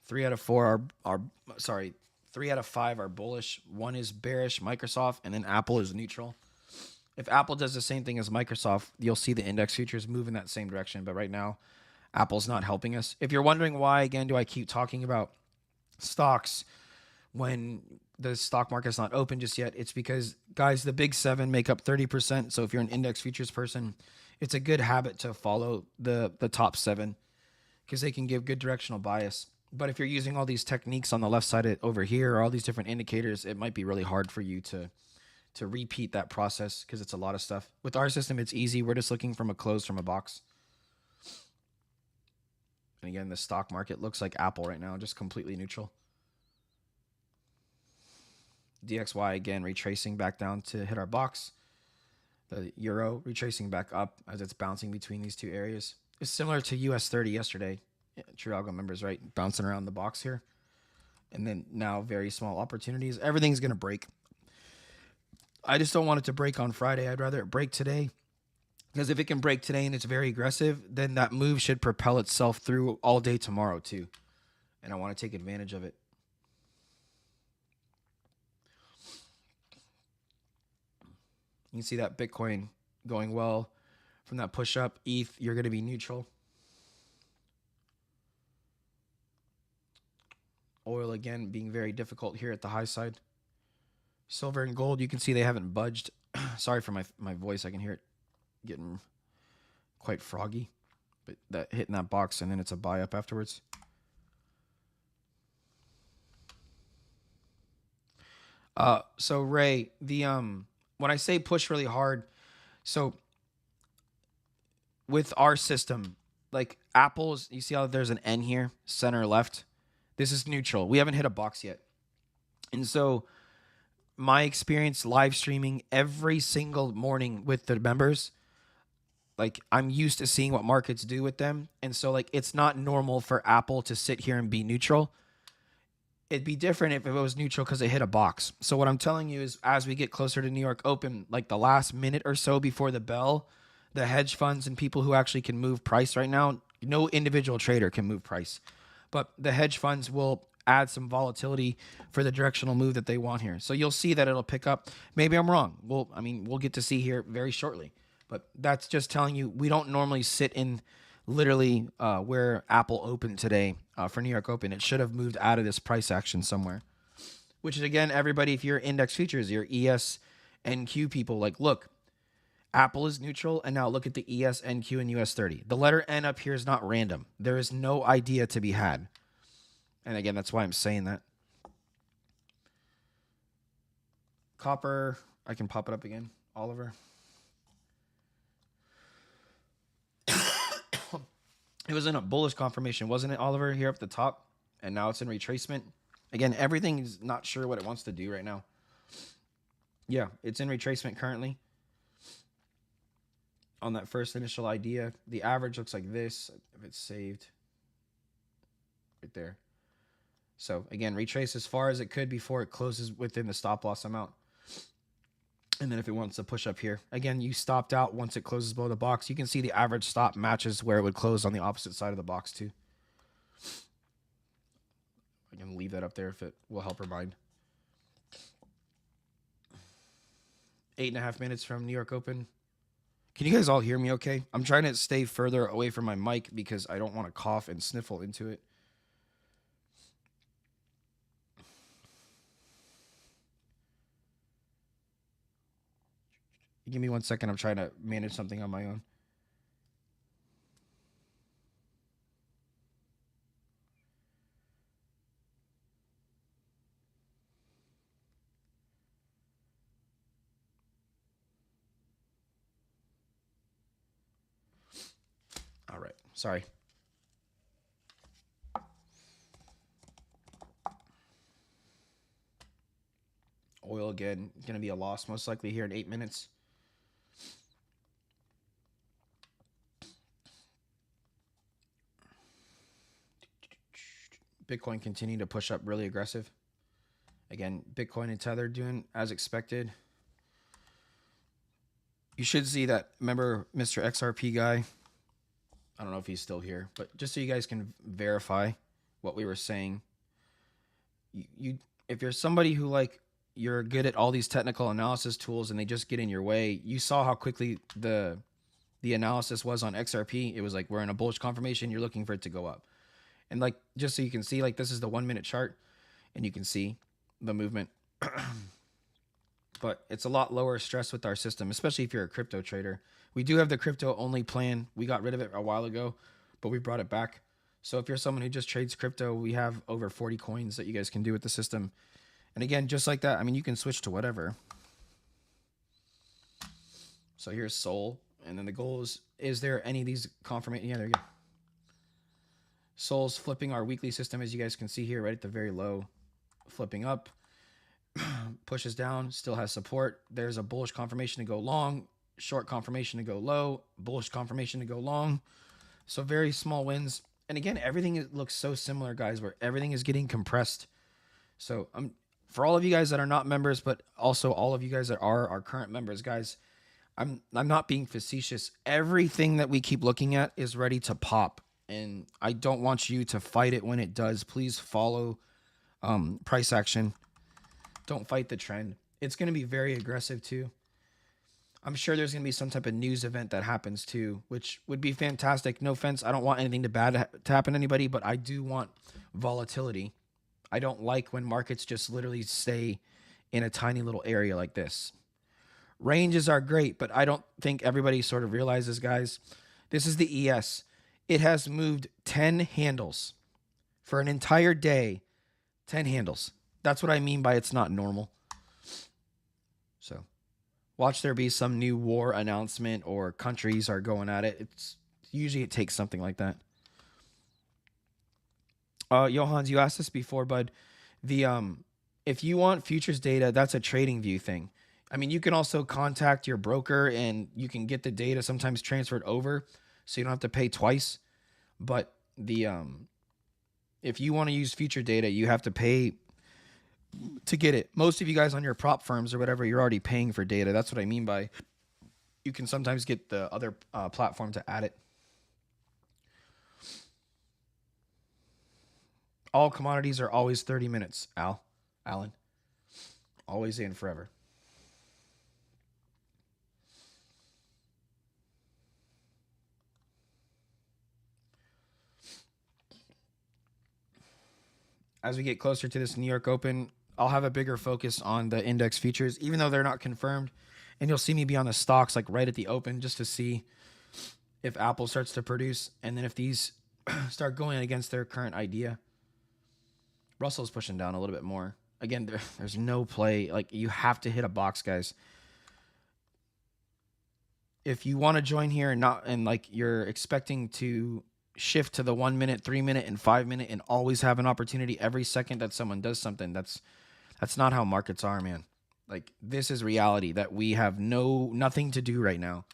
3 out of 4 are 3 out of 5 are bullish. 1 is bearish, Microsoft, and then Apple is neutral. If Apple does the same thing as Microsoft, you'll see the index futures move in that same direction. But right now, Apple's not helping us. If you're wondering why, again, do I keep talking about stocks when the stock market's not open just yet, it's because, guys, the big 7 make up 30%. So if you're an index futures person, it's a good habit to follow the top 7 because they can give good directional bias. But if you're using all these techniques on the left side over here or all these different indicators, it might be really hard for you to repeat that process because it's a lot of stuff. With our system, it's easy. We're just looking from a close from a box. And again, the stock market looks like Apple right now, just completely neutral. DXY, again, retracing back down to hit our box. The euro retracing back up as it's bouncing between these two areas. It's similar to US 30 yesterday. Yeah, True Algo members, right? Bouncing around the box here. And then now very small opportunities. Everything's going to break. I just don't want it to break on Friday. I'd rather it break today. Because if it can break today and it's very aggressive, then that move should propel itself through all day tomorrow too. And I want to take advantage of it. You can see that Bitcoin going well from that push up. ETH, you're going to be neutral. Oil, again, being very difficult here at the high side. Silver and gold, you can see they haven't budged Sorry for my voice. I can hear it getting quite froggy. But that hitting that box and then it's a buy up afterwards. So Ray, the when I say push really hard, so with our system, like Apple's, you see how there's an N here, center left. This is neutral. We haven't hit a box yet. And so my experience live streaming every single morning with the members, like I'm used to seeing what markets do with them. And so like it's not normal for Apple to sit here and be neutral. It'd be different if it was neutral because it hit a box. So what I'm telling you is as we get closer to New York Open, like the last minute or so before the bell, the hedge funds and people who actually can move price right now, no individual trader can move price. But the hedge funds will add some volatility for the directional move that they want here. So you'll see that it'll pick up. Maybe I'm wrong. We'll get to see here very shortly. But that's just telling you we don't normally sit in literally where Apple opened today for New York Open. It should have moved out of this price action somewhere. Which is, again, everybody, if you're index futures, your ES, NQ people, like, look, Apple is neutral, and now look at the ES, NQ, and US 30. The letter N up here is not random. There is no idea to be had. And again, that's why I'm saying that. Copper, I can pop it up again. Oliver. It was in a bullish confirmation, wasn't it, Oliver, here up the top? And now it's in retracement. Again, everything is not sure what it wants to do right now. Yeah, it's in retracement currently. On that first initial idea, the average looks like this. If it's saved right there. So again, retrace as far as it could before it closes within the stop loss amount. And then if it wants to push up here, again, you stopped out once it closes below the box. You can see the average stop matches where it would close on the opposite side of the box too. I can leave that up there if it will help remind. 8.5 minutes from New York Open. Can you guys all hear me okay? I'm trying to stay further away from my mic because I don't want to cough and sniffle into it. Give me 1 second. I'm trying to manage something on my own. All right. Sorry. Oil again, going to be a loss most likely here in 8 minutes. Bitcoin continuing to push up really aggressive. Again, Bitcoin and Tether doing as expected. You should see that, remember Mr. XRP guy? I don't know if he's still here, but just so you guys can verify what we were saying. If you're somebody who like, you're good at all these technical analysis tools and they just get in your way, you saw how quickly the analysis was on XRP. It was like, we're in a bullish confirmation. You're looking for it to go up. And like, just so you can see, like this is the 1 minute chart and you can see the movement, but it's a lot lower stress with our system, especially if you're a crypto trader. We do have the crypto only plan. We got rid of it a while ago, but we brought it back. So if you're someone who just trades crypto, we have over 40 coins that you guys can do with the system. And again, just like that, I mean, you can switch to whatever. So here's Sol. And then the goal is there any of these confirmation? Yeah, there you go. Sol's flipping our weekly system, as you guys can see here, right at the very low, flipping up, pushes down, still has support. There's a bullish confirmation to go long, short confirmation to go low, bullish confirmation to go long. So very small wins. And again, everything looks so similar, guys, where everything is getting compressed. So for all of you guys that are not members, but also all of you guys that are our current members, guys, I'm not being facetious. Everything that we keep looking at is ready to pop. And I don't want you to fight it when it does. Please follow price action. Don't fight the trend. It's going to be very aggressive too. I'm sure there's going to be some type of news event that happens too, which would be fantastic. No offense. I don't want anything bad to happen to anybody, but I do want volatility. I don't like when markets just literally stay in a tiny little area like this. Ranges are great, but I don't think everybody sort of realizes, guys. This is the ES. It has moved 10 handles for an entire day. 10 handles. That's what I mean by it's not normal. So watch there be some new war announcement or countries are going at it. It's usually it takes something like that. Johans, you asked this before, bud. The if you want futures data, that's a trading view thing. I mean, you can also contact your broker and you can get the data sometimes transferred over, so you don't have to pay twice. But the if you want to use future data, you have to pay to get it. Most of you guys on your prop firms or whatever, you're already paying for data. That's what I mean by you can sometimes get the other platform to add it. All commodities are always 30 minutes, Alan. Always in forever. As we get closer to this New York Open, I'll have a bigger focus on the index futures, even though they're not confirmed. And you'll see me be on the stocks like right at the open just to see if Apple starts to produce. And then if these start going against their current idea. Russell's pushing down a little bit more. Again, there's no play. Like, you have to hit a box, guys. If you want to join here and like you're expecting to shift to the 1 minute, 3 minute, and 5 minute and always have an opportunity every second that someone does something, that's not how markets are, man. Like, this is reality that we have nothing to do right now.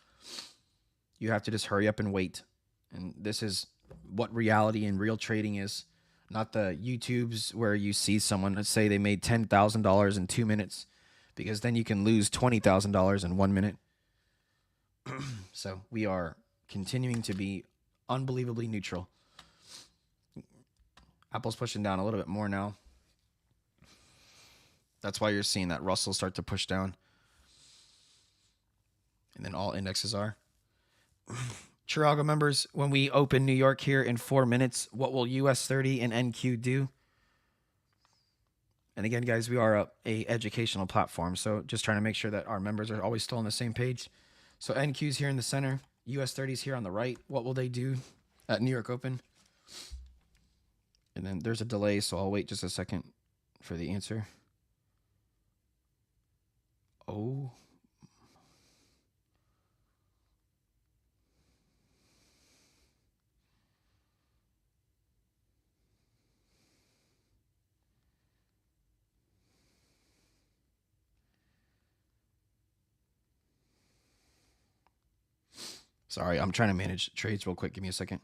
You have to just hurry up and wait. And this is what reality and real trading is. Not the YouTubes where you see someone, let's say they made $10,000 in 2 minutes, because then you can lose $20,000 in 1 minute. So we are continuing to be unbelievably neutral. Apple's pushing down a little bit more now. That's why you're seeing that Russell start to push down. And then all indexes are. True Algo members, when we open New York here in 4 minutes, what will US 30 and NQ do? And again, guys, we are a educational platform, so just trying to make sure that our members are always still on the same page. So NQ's here in the center, US 30's here on the right. What will they do at New York Open? And then there's a delay, so I'll wait just a second for the answer. Oh. Sorry, I'm trying to manage trades real quick. Give me a second.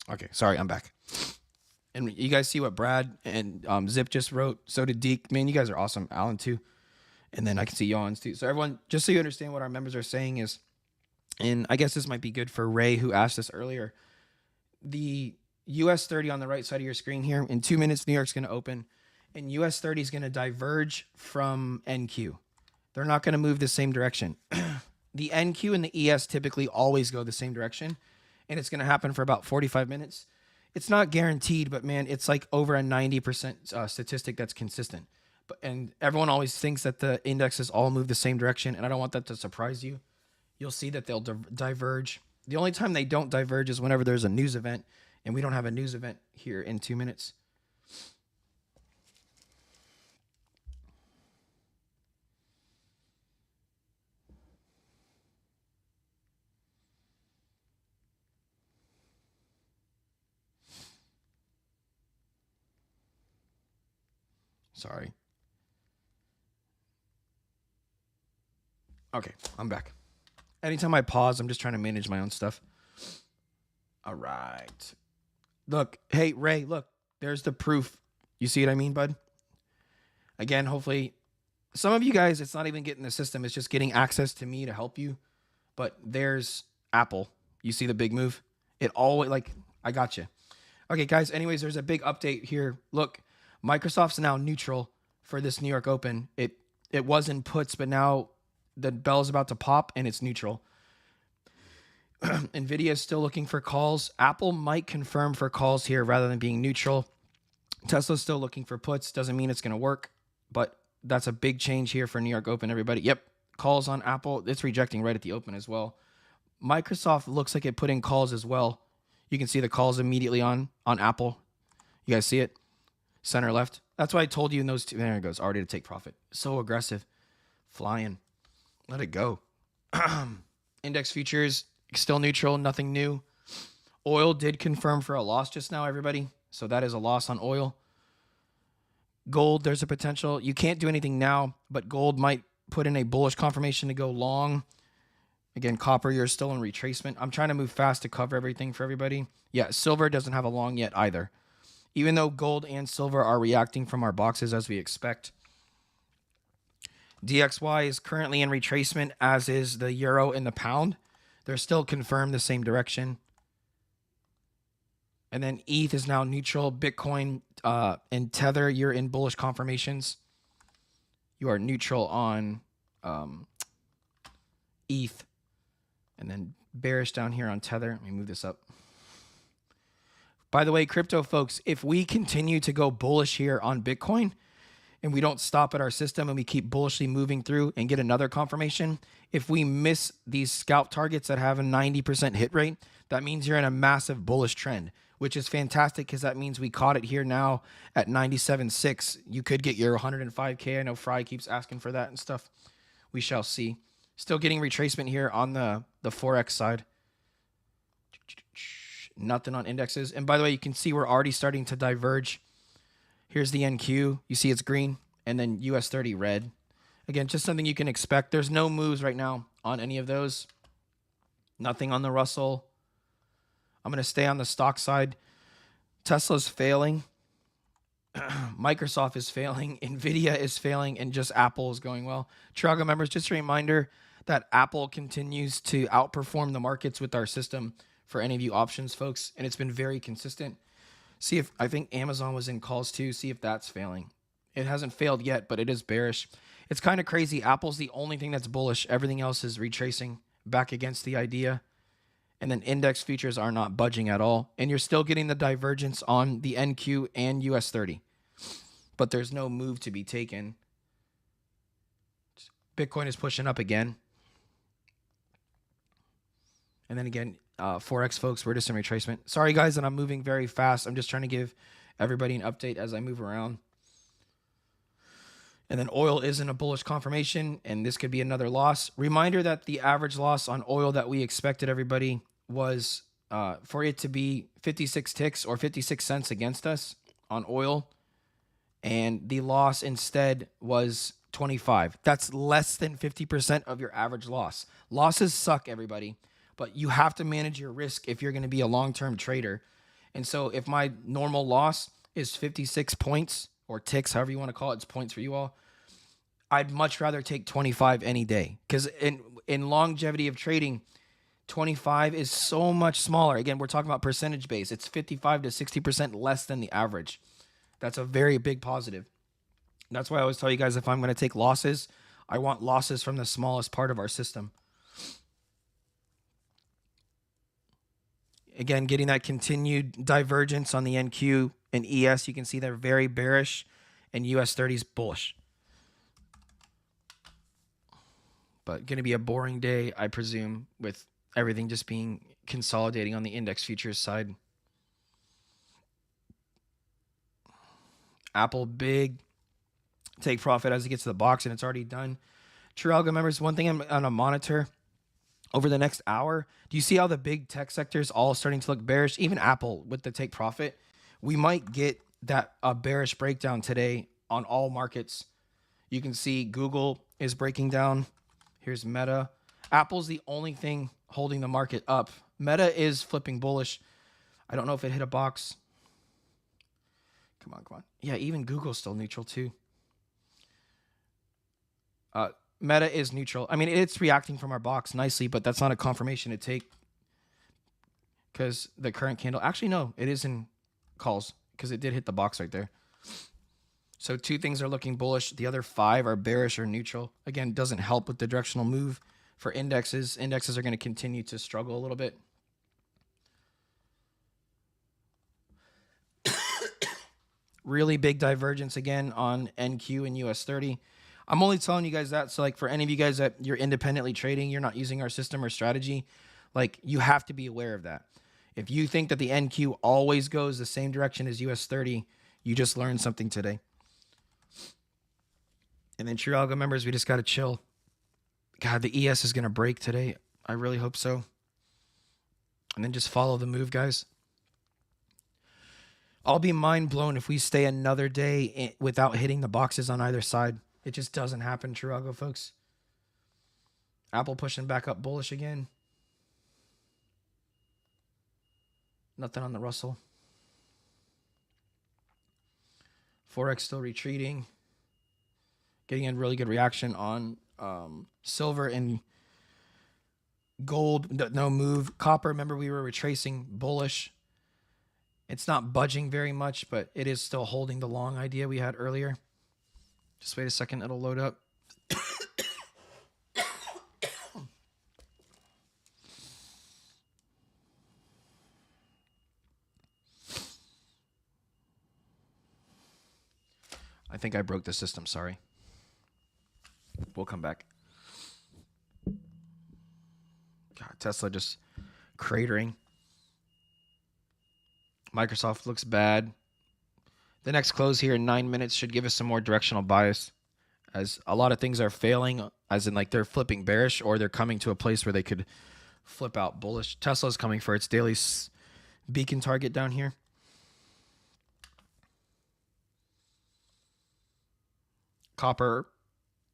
Okay, sorry, I'm back. And you guys see what Brad and Zip just wrote. So did Deke. Man, you guys are awesome. Alan too. And then I can see Yawns too. So everyone, just so you understand what our members are saying is, and I guess this might be good for Ray who asked us earlier. The US 30 on the right side of your screen here. In 2 minutes, New York's going to open. And US 30 is going to diverge from NQ. They're not going to move the same direction. The NQ and the ES typically always go the same direction. And it's going to happen for about 45 minutes. It's not guaranteed, but man, it's like over a 90% statistic that's consistent. And everyone always thinks that the indexes all move the same direction, and I don't want that to surprise you. You'll see that they'll diverge. The only time they don't diverge is whenever there's a news event, and we don't have a news event here in 2 minutes. Sorry. Okay, I'm back. Anytime I pause, I'm just trying to manage my own stuff. All right. Look, hey, Ray, look, there's the proof. You see what I mean, bud? Again, hopefully, some of you guys, it's not even getting the system. It's just getting access to me to help you. But there's Apple. You see the big move? It always, like, I got you. Okay, guys. Anyways, there's a big update here. Look, Microsoft's now neutral for this New York Open. It was in puts, but now the bell's about to pop and it's neutral. Nvidia is still looking for calls. Apple might confirm for calls here rather than being neutral. Tesla's still looking for puts. Doesn't mean it's going to work, but that's a big change here for New York Open, everybody. Yep, calls on Apple. It's rejecting right at the open as well. Microsoft looks like it put in calls as well. You can see the calls immediately on Apple. You guys see it? Center left. That's why I told you in those two. There it goes. Already to take profit. So aggressive. Flying. Let it go. Index futures, still neutral. Nothing new. Oil did confirm for a loss just now, everybody. So that is a loss on oil. Gold, there's a potential. You can't do anything now, but gold might put in a bullish confirmation to go long. Again, copper, you're still in retracement. I'm trying to move fast to cover everything for everybody. Yeah, silver doesn't have a long yet either. Even though gold and silver are reacting from our boxes as we expect. DXY is currently in retracement, as is the euro and the pound. They're still confirmed the same direction. And then ETH is now neutral. Bitcoin and Tether, you're in bullish confirmations. You are neutral on ETH. And then bearish down here on Tether. Let me move this up. By the way, crypto folks, if we continue to go bullish here on Bitcoin and we don't stop at our system and we keep bullishly moving through and get another confirmation, if we miss these scalp targets that have a 90% hit rate, that means you're in a massive bullish trend, which is fantastic because that means we caught it here now at 97.6. You could get your 105K. I know Fry keeps asking for that and stuff. We shall see. Still getting retracement here on the Forex side. Nothing on indexes. And by the way, you can see we're already starting to diverge. Here's the NQ. You see it's green. And then US 30 red. Again, just something you can expect. There's no moves right now on any of those. Nothing on the Russell. I'm going to stay on the stock side. Tesla's failing. Microsoft is failing. Nvidia is failing. And just Apple is going well. True Algo members, just a reminder that Apple continues to outperform the markets with our system for any of you options folks. And it's been very consistent. See if, I think Amazon was in calls too. See if that's failing. It hasn't failed yet, but it is bearish. It's kind of crazy. Apple's the only thing that's bullish. Everything else is retracing back against the idea. And then index futures are not budging at all. And you're still getting the divergence on the NQ and US 30. But there's no move to be taken. Bitcoin is pushing up again. And then again, Forex folks, we're just in retracement. Sorry guys that I'm moving very fast. I'm just trying to give everybody an update as I move around. And then oil is in a bullish confirmation, and this could be another loss. Reminder that the average loss on oil that we expected, everybody, was for it to be 56 ticks or 56 cents against us on oil. And the loss instead was 25. That's less than 50% of your average loss. Losses suck, everybody. But you have to manage your risk if you're going to be a long-term trader. And so if my normal loss is 56 points or ticks, however you want to call it, it's points for you all, I'd much rather take 25 any day. Because in longevity of trading, 25 is so much smaller. Again, we're talking about percentage base. It's 55 to 60% less than the average. That's a very big positive. That's why I always tell you guys, if I'm going to take losses, I want losses from the smallest part of our system. Again, getting that continued divergence on the NQ and ES. You can see they're very bearish, and US 30 is bullish. But going to be a boring day, I presume, with everything just being consolidating on the index futures side. Apple, big take profit as it gets to the box, and it's already done. True Algo members, one thing I'm on a monitor over the next hour, do you see how the big tech sectors all starting to look bearish? Even Apple with the take profit. We might get that a bearish breakdown today on all markets. You can see Google is breaking down. Here's Meta. Apple's the only thing holding the market up. Meta is flipping bullish. I don't know if it hit a box. Come on. Yeah, even Google's still neutral too. Meta is neutral. I mean, it's reacting from our box nicely, but that's not a confirmation to take because the current candle. Actually, no, it is in. calls because it did hit the box right there. So 2 things are looking bullish. The other 5 are bearish or neutral. Again, doesn't help with the directional move for indexes. Indexes are going to continue to struggle a little bit. Really big divergence again on NQ and US 30. I'm only telling you guys that so like for any of you guys that you're independently trading, you're not using our system or strategy, like you have to be aware of that. If you think that the NQ always goes the same direction as US 30, you just learned something today. And then True Algo members, we just got to chill. God, the ES is going to break today. I really hope so. And then just follow the move, guys. I'll be mind blown if we stay another day without hitting the boxes on either side. It just doesn't happen, True Algo folks. Apple pushing back up bullish again. Nothing on the Russell. Forex still retreating. Getting a really good reaction on silver and gold. No move. Copper, remember we were retracing bullish. It's not budging very much, but it is still holding the long idea we had earlier. Just wait a second. It'll load up. I think I broke the system. Sorry. We'll come back. God, Tesla just cratering. Microsoft looks bad. The next close here in 9 minutes should give us some more directional bias, as a lot of things are failing, as in like they're flipping bearish or they're coming to a place where they could flip out bullish. Tesla's coming for its daily beacon target down here. Copper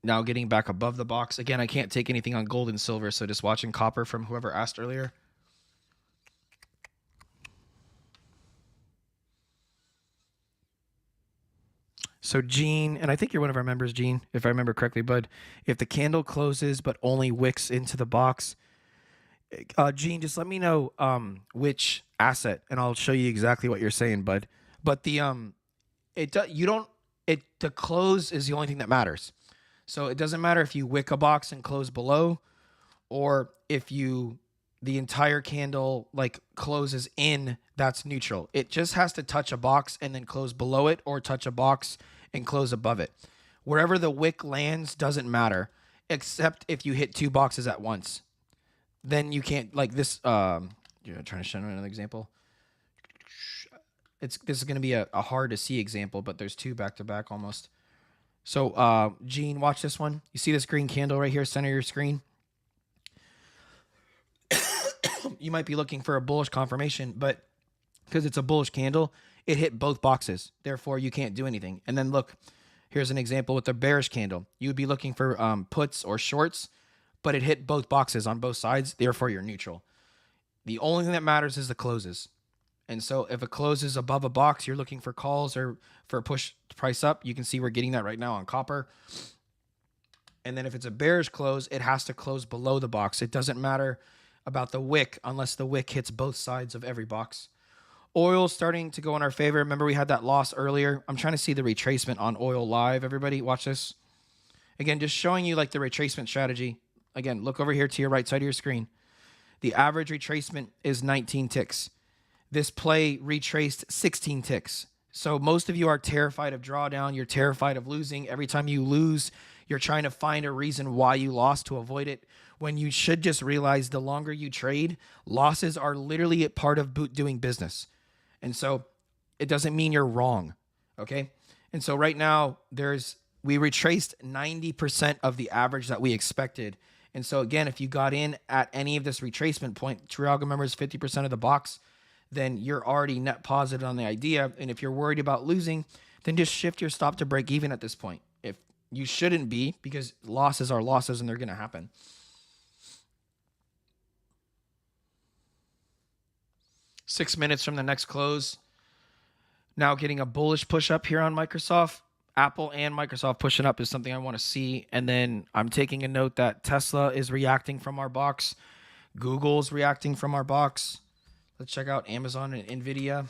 now getting back above the box. Again, I can't take anything on gold and silver, so just watching copper from whoever asked earlier. So Gene, and I think you're one of our members, Gene, if I remember correctly, bud. If the candle closes but only wicks into the box, Gene, just let me know which asset, and I'll show you exactly what you're saying, bud. But the the close is the only thing that matters. So it doesn't matter if you wick a box and close below, or if the entire candle like closes in, that's neutral. It just has to touch a box and then close below it, or touch a box and close above it. Wherever the wick lands doesn't matter, except if you hit 2 boxes at once. Then you can't, like this, trying to show another example. This is going to be a hard to see example, but there's 2 back to back almost. So, Gene, watch this one. You see this green candle right here, center of your screen? You might be looking for a bullish confirmation, but because it's a bullish candle, it hit both boxes. Therefore, you can't do anything. And then look, here's an example with the bearish candle. You would be looking for puts or shorts, but it hit both boxes on both sides. Therefore, you're neutral. The only thing that matters is the closes. And so if it closes above a box, you're looking for calls or for a push price up. You can see we're getting that right now on copper. And then if it's a bearish close, it has to close below the box. It doesn't matter about the wick unless the wick hits both sides of every box. Oil starting to go in our favor. Remember we had that loss earlier. I'm trying to see the retracement on oil live. Everybody watch this. Again, just showing you like the retracement strategy. Again, look over here to your right side of your screen. The average retracement is 19 ticks. This play retraced 16 ticks. So most of you are terrified of drawdown. You're terrified of losing. Every time you lose, you're trying to find a reason why you lost to avoid it, when you should just realize the longer you trade, losses are literally a part of doing business. And so it doesn't mean you're wrong, okay? And so right now, we retraced 90% of the average that we expected. And so again, if you got in at any of this retracement point, True Algo members, 50% of the box, then you're already net positive on the idea. And if you're worried about losing, then just shift your stop to break even at this point. If you shouldn't be, because losses are losses and they're going to happen. Six minutes from the next close. Now getting a bullish push up here on Microsoft. Apple and Microsoft pushing up is something I want to see. And then I'm taking a note that Tesla is reacting from our box. Google's reacting from our box. Let's check out Amazon and Nvidia.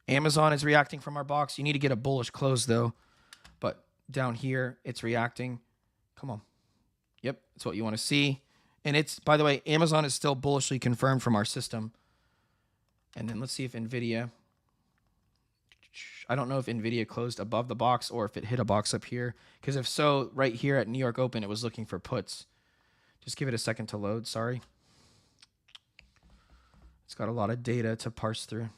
Amazon is reacting from our box. You need to get a bullish close though. But down here, it's reacting. Come on. Yep, that's what you want to see. And it's, by the way, Amazon is still bullishly confirmed from our system. And then let's see if NVIDIA, I don't know if NVIDIA closed above the box or if it hit a box up here. Because if so, right here at New York Open, it was looking for puts. Just give it a second to load, sorry. It's got a lot of data to parse through.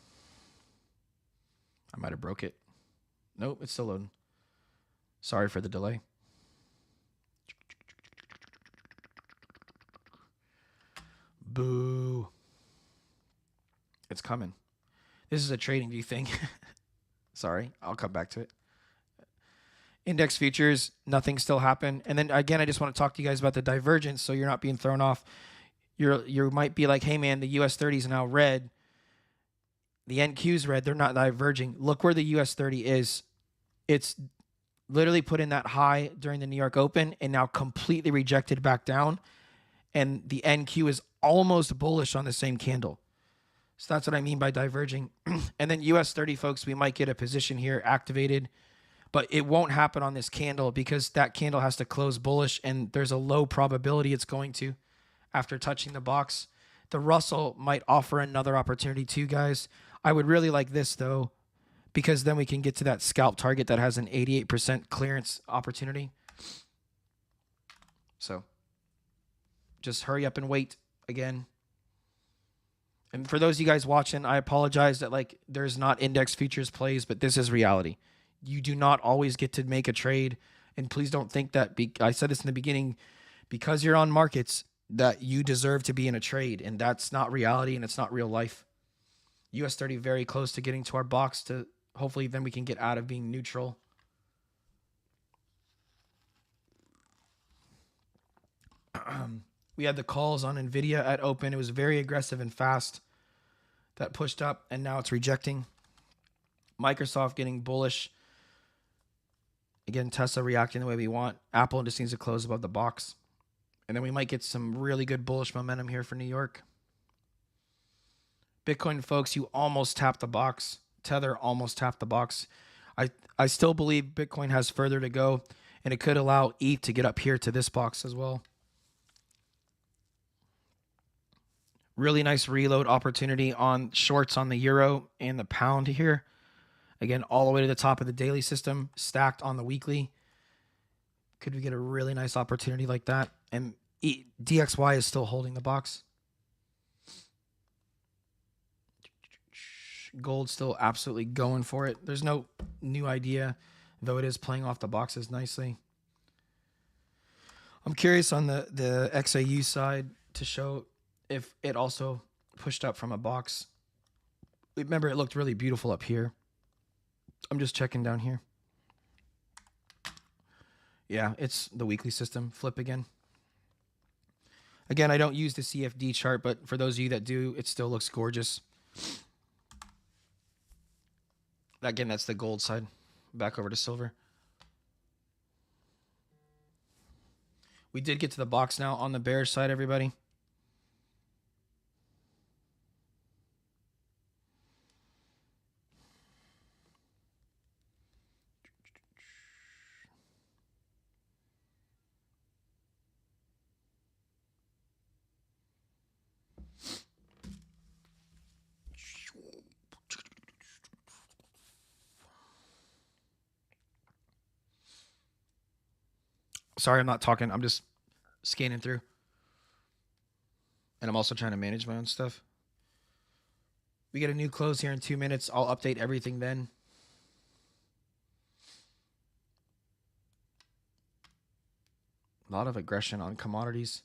I might have broke it. Nope, it's still loading. Sorry for the delay. Boo. It's coming. This is a trading view thing. Sorry, I'll come back to it. Index futures, nothing still happened. And then again, I just want to talk to you guys about the divergence so you're not being thrown off. You might be like, hey man, the US 30 is now red. The NQ's red. They're not diverging. Look where the US 30 is. It's literally put in that high during the New York Open and now completely rejected back down. And the NQ is almost bullish on the same candle. So that's what I mean by diverging. And then US 30, folks, we might get a position here activated, but it won't happen on this candle because that candle has to close bullish and there's a low probability it's going to after touching the box. The Russell might offer another opportunity too, guys. I would really like this though, because then we can get to that scalp target that has an 88% clearance opportunity. So just hurry up and wait again. And for those of you guys watching, I apologize that like there's not index futures plays, but this is reality. You do not always get to make a trade. And please don't think that, I said this in the beginning, because you're on markets, that you deserve to be in a trade. And that's not reality and it's not real life. US 30 very close to getting to our box to hopefully then we can get out of being neutral. We had the calls on NVIDIA at open. It was very aggressive and fast. That pushed up and now it's rejecting. Microsoft getting bullish. Again, Tesla reacting the way we want. Apple just needs to close above the box. And then we might get some really good bullish momentum here for New York. Bitcoin, folks, you almost tapped the box. Tether almost tapped the box. I still believe Bitcoin has further to go, and it could allow ETH to get up here to this box as well. Really nice reload opportunity on shorts on the euro and the pound here. Again, all the way to the top of the daily system, stacked on the weekly. Could we get a really nice opportunity like that? And DXY is still holding the box. Gold still absolutely going for it. There's no new idea, though it is playing off the boxes nicely. I'm curious on the XAU side to show if it also pushed up from a box. Remember, it looked really beautiful up here. I'm just checking down here. Yeah, it's the weekly system. Flip again. Again, I don't use the CFD chart, but for those of you that do, it still looks gorgeous. Again, that's the gold side. Back over to silver. We did get to the box now on the bearish side, everybody. Sorry, I'm not talking. I'm just scanning through. And I'm also trying to manage my own stuff. We get a new close here in 2 minutes. I'll update everything then. A lot of aggression on commodities.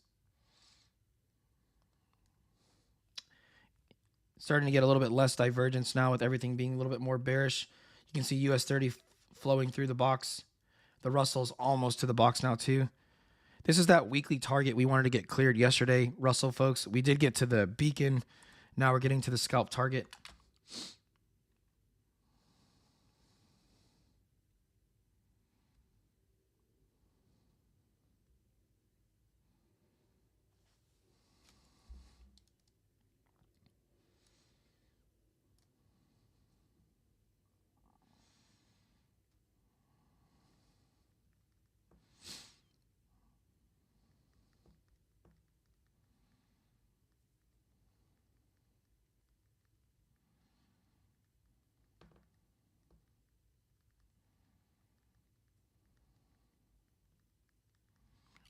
Starting to get a little bit less divergence now with everything being a little bit more bearish. You can see US 30 flowing through the box. The Russell's almost to the box now too. This is that weekly target we wanted to get cleared yesterday, Russell, folks. We did get to the beacon. Now we're getting to the scalp target.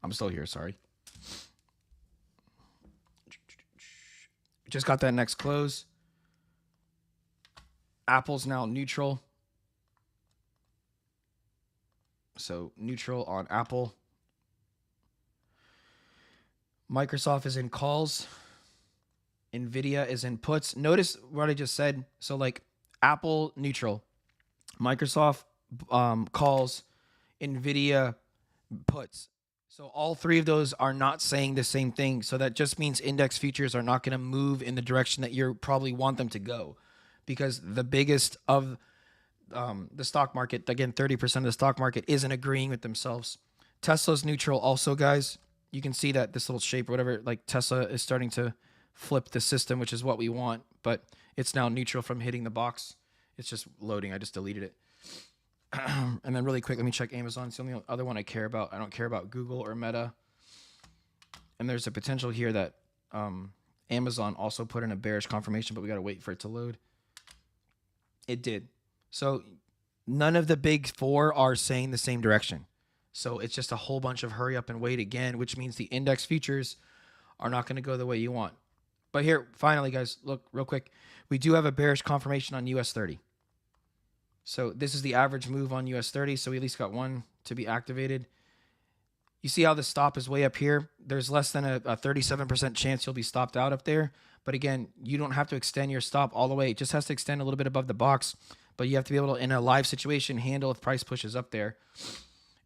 I'm still here, sorry. Just got that next close. Apple's now neutral. So neutral on Apple. Microsoft is in calls. Nvidia is in puts. Notice what I just said. So like Apple neutral, Microsoft calls, Nvidia puts. So all three of those are not saying the same thing. So that just means index futures are not going to move in the direction that you probably want them to go, because the biggest of the stock market, again, 30% of the stock market isn't agreeing with themselves. Tesla's neutral also, guys. You can see that this little shape or whatever, like Tesla is starting to flip the system, which is what we want, but it's now neutral from hitting the box. It's just loading. I just deleted it. And then really quick, let me check Amazon. It's the only other one I care about. I don't care about Google or Meta. And there's a potential here that Amazon also put in a bearish confirmation, but we got to wait for it to load. It did. So none of the big four are saying the same direction. So it's just a whole bunch of hurry up and wait again, which means the index futures are not going to go the way you want. But here, finally, guys, look real quick. We do have a bearish confirmation on US 30. So this is the average move on US 30. So we at least got one to be activated. You see how the stop is way up here? There's less than a 37% chance you'll be stopped out up there. But again, you don't have to extend your stop all the way. It just has to extend a little bit above the box. But you have to be able to, in a live situation, handle if price pushes up there.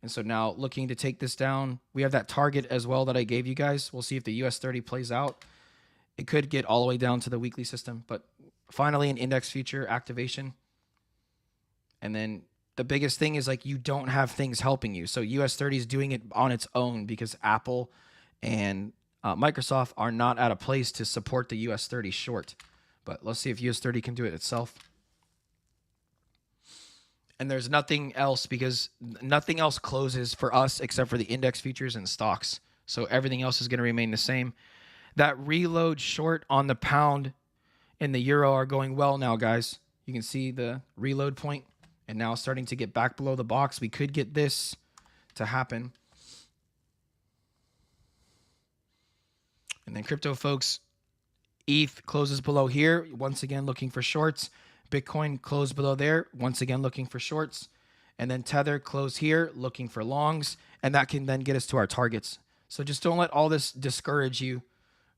And so now looking to take this down, we have that target as well that I gave you guys. We'll see if the US 30 plays out. It could get all the way down to the weekly system. But finally, an index future activation. And then the biggest thing is like you don't have things helping you. So US 30 is doing it on its own because Apple and Microsoft are not at a place to support the US 30 short. But let's see if US 30 can do it itself. And there's nothing else because nothing else closes for us except for the index futures and stocks. So everything else is going to remain the same. That reload short on the pound and the euro are going well now, guys. You can see the reload point and now starting to get back below the box. We could get this to happen. And then crypto folks, ETH closes below here. Once again, looking for shorts. Bitcoin closed below there, once again looking for shorts. And then Tether closed here, looking for longs. And that can then get us to our targets. So just don't let all this discourage you.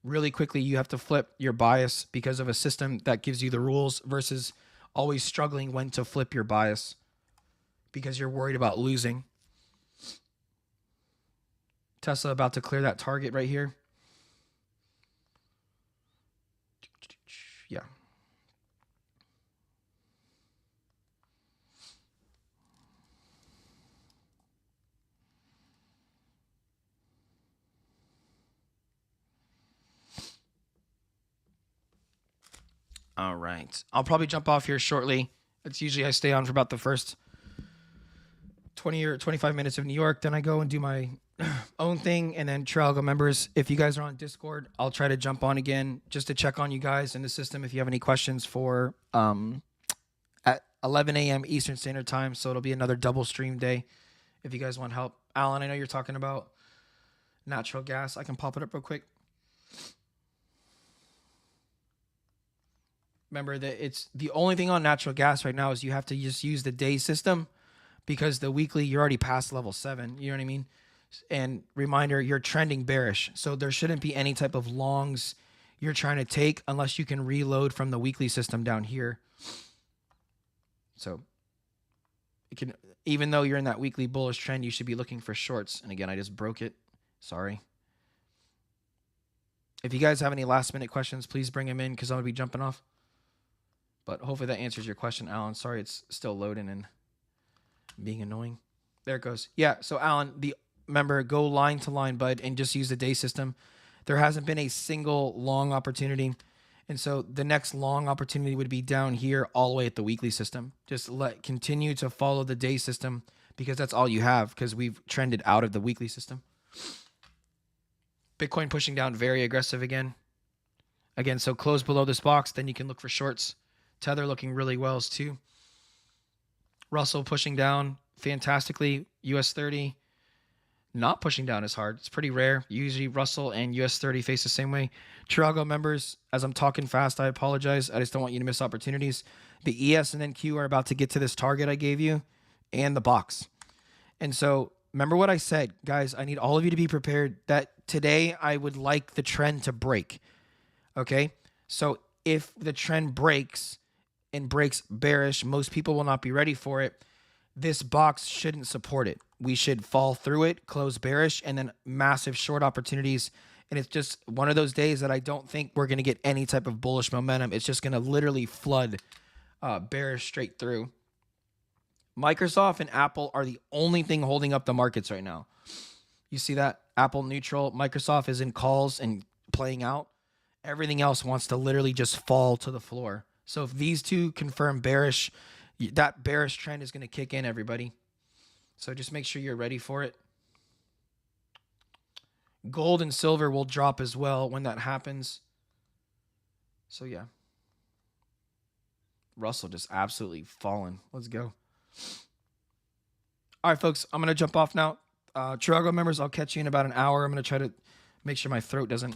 Really quickly, you have to flip your bias because of a system that gives you the rules versus always struggling when to flip your bias because you're worried about losing. Tesla about to clear that target right here. Yeah. All right. I'll probably jump off here shortly. It's usually I stay on for about the first 20 or 25 minutes of New York. Then I go and do my own thing. And then True Algo members, if you guys are on Discord, I'll try to jump on again just to check on you guys in the system if you have any questions for at 11 a.m. Eastern Standard Time. So it'll be another double stream day if you guys want help. Alan, I know you're talking about natural gas. I can pop it up real quick. Remember that it's the only thing on natural gas right now is you have to just use the day system because the weekly, you're already past level 7. You know what I mean? And reminder, you're trending bearish. So there shouldn't be any type of longs you're trying to take unless you can reload from the weekly system down here. So it can, even though you're in that weekly bullish trend, you should be looking for shorts. And again, I just broke it. Sorry. If you guys have any last minute questions, please bring them in because I'm going to be jumping off. But hopefully that answers your question, Alan. Sorry, it's still loading and being annoying. There it goes. Yeah, so Alan, remember, go line to line, bud, and just use the day system. There hasn't been a single long opportunity. And so the next long opportunity would be down here all the way at the weekly system. Just continue to follow the day system because that's all you have because we've trended out of the weekly system. Bitcoin pushing down very aggressive again. Again, so close below this box, then you can look for shorts. Tether looking really well too. Russell pushing down fantastically. US 30 not pushing down as hard. It's pretty rare. Usually Russell and US 30 face the same way. True Algo members, as I'm talking fast, I apologize. I just don't want you to miss opportunities. The ES and NQ are about to get to this target I gave you and the box. And so remember what I said, guys. I need all of you to be prepared that today I would like the trend to break. Okay? So if the trend breaks and breaks bearish, most people will not be ready for it. This box shouldn't support it. We should fall through it, close bearish, and then massive short opportunities. And it's just one of those days that I don't think we're going to get any type of bullish momentum. It's just going to literally flood bearish straight through. Microsoft and Apple are the only thing holding up the markets right now. You see that? Apple neutral. Microsoft is in calls and playing out. Everything else wants to literally just fall to the floor. So if these two confirm bearish, that bearish trend is going to kick in, everybody. So just make sure you're ready for it. Gold and silver will drop as well when that happens. So yeah. Russell just absolutely fallen. Let's go. All right, folks, I'm going to jump off now. True Algo members, I'll catch you in about an hour. I'm going to try to make sure my throat doesn't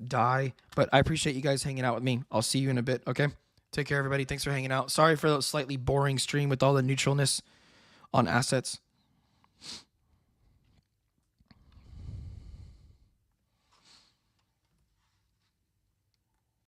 die. But I appreciate you guys hanging out with me. I'll see you in a bit, okay? Take care, everybody. Thanks for hanging out. Sorry for the slightly boring stream with all the neutralness on assets.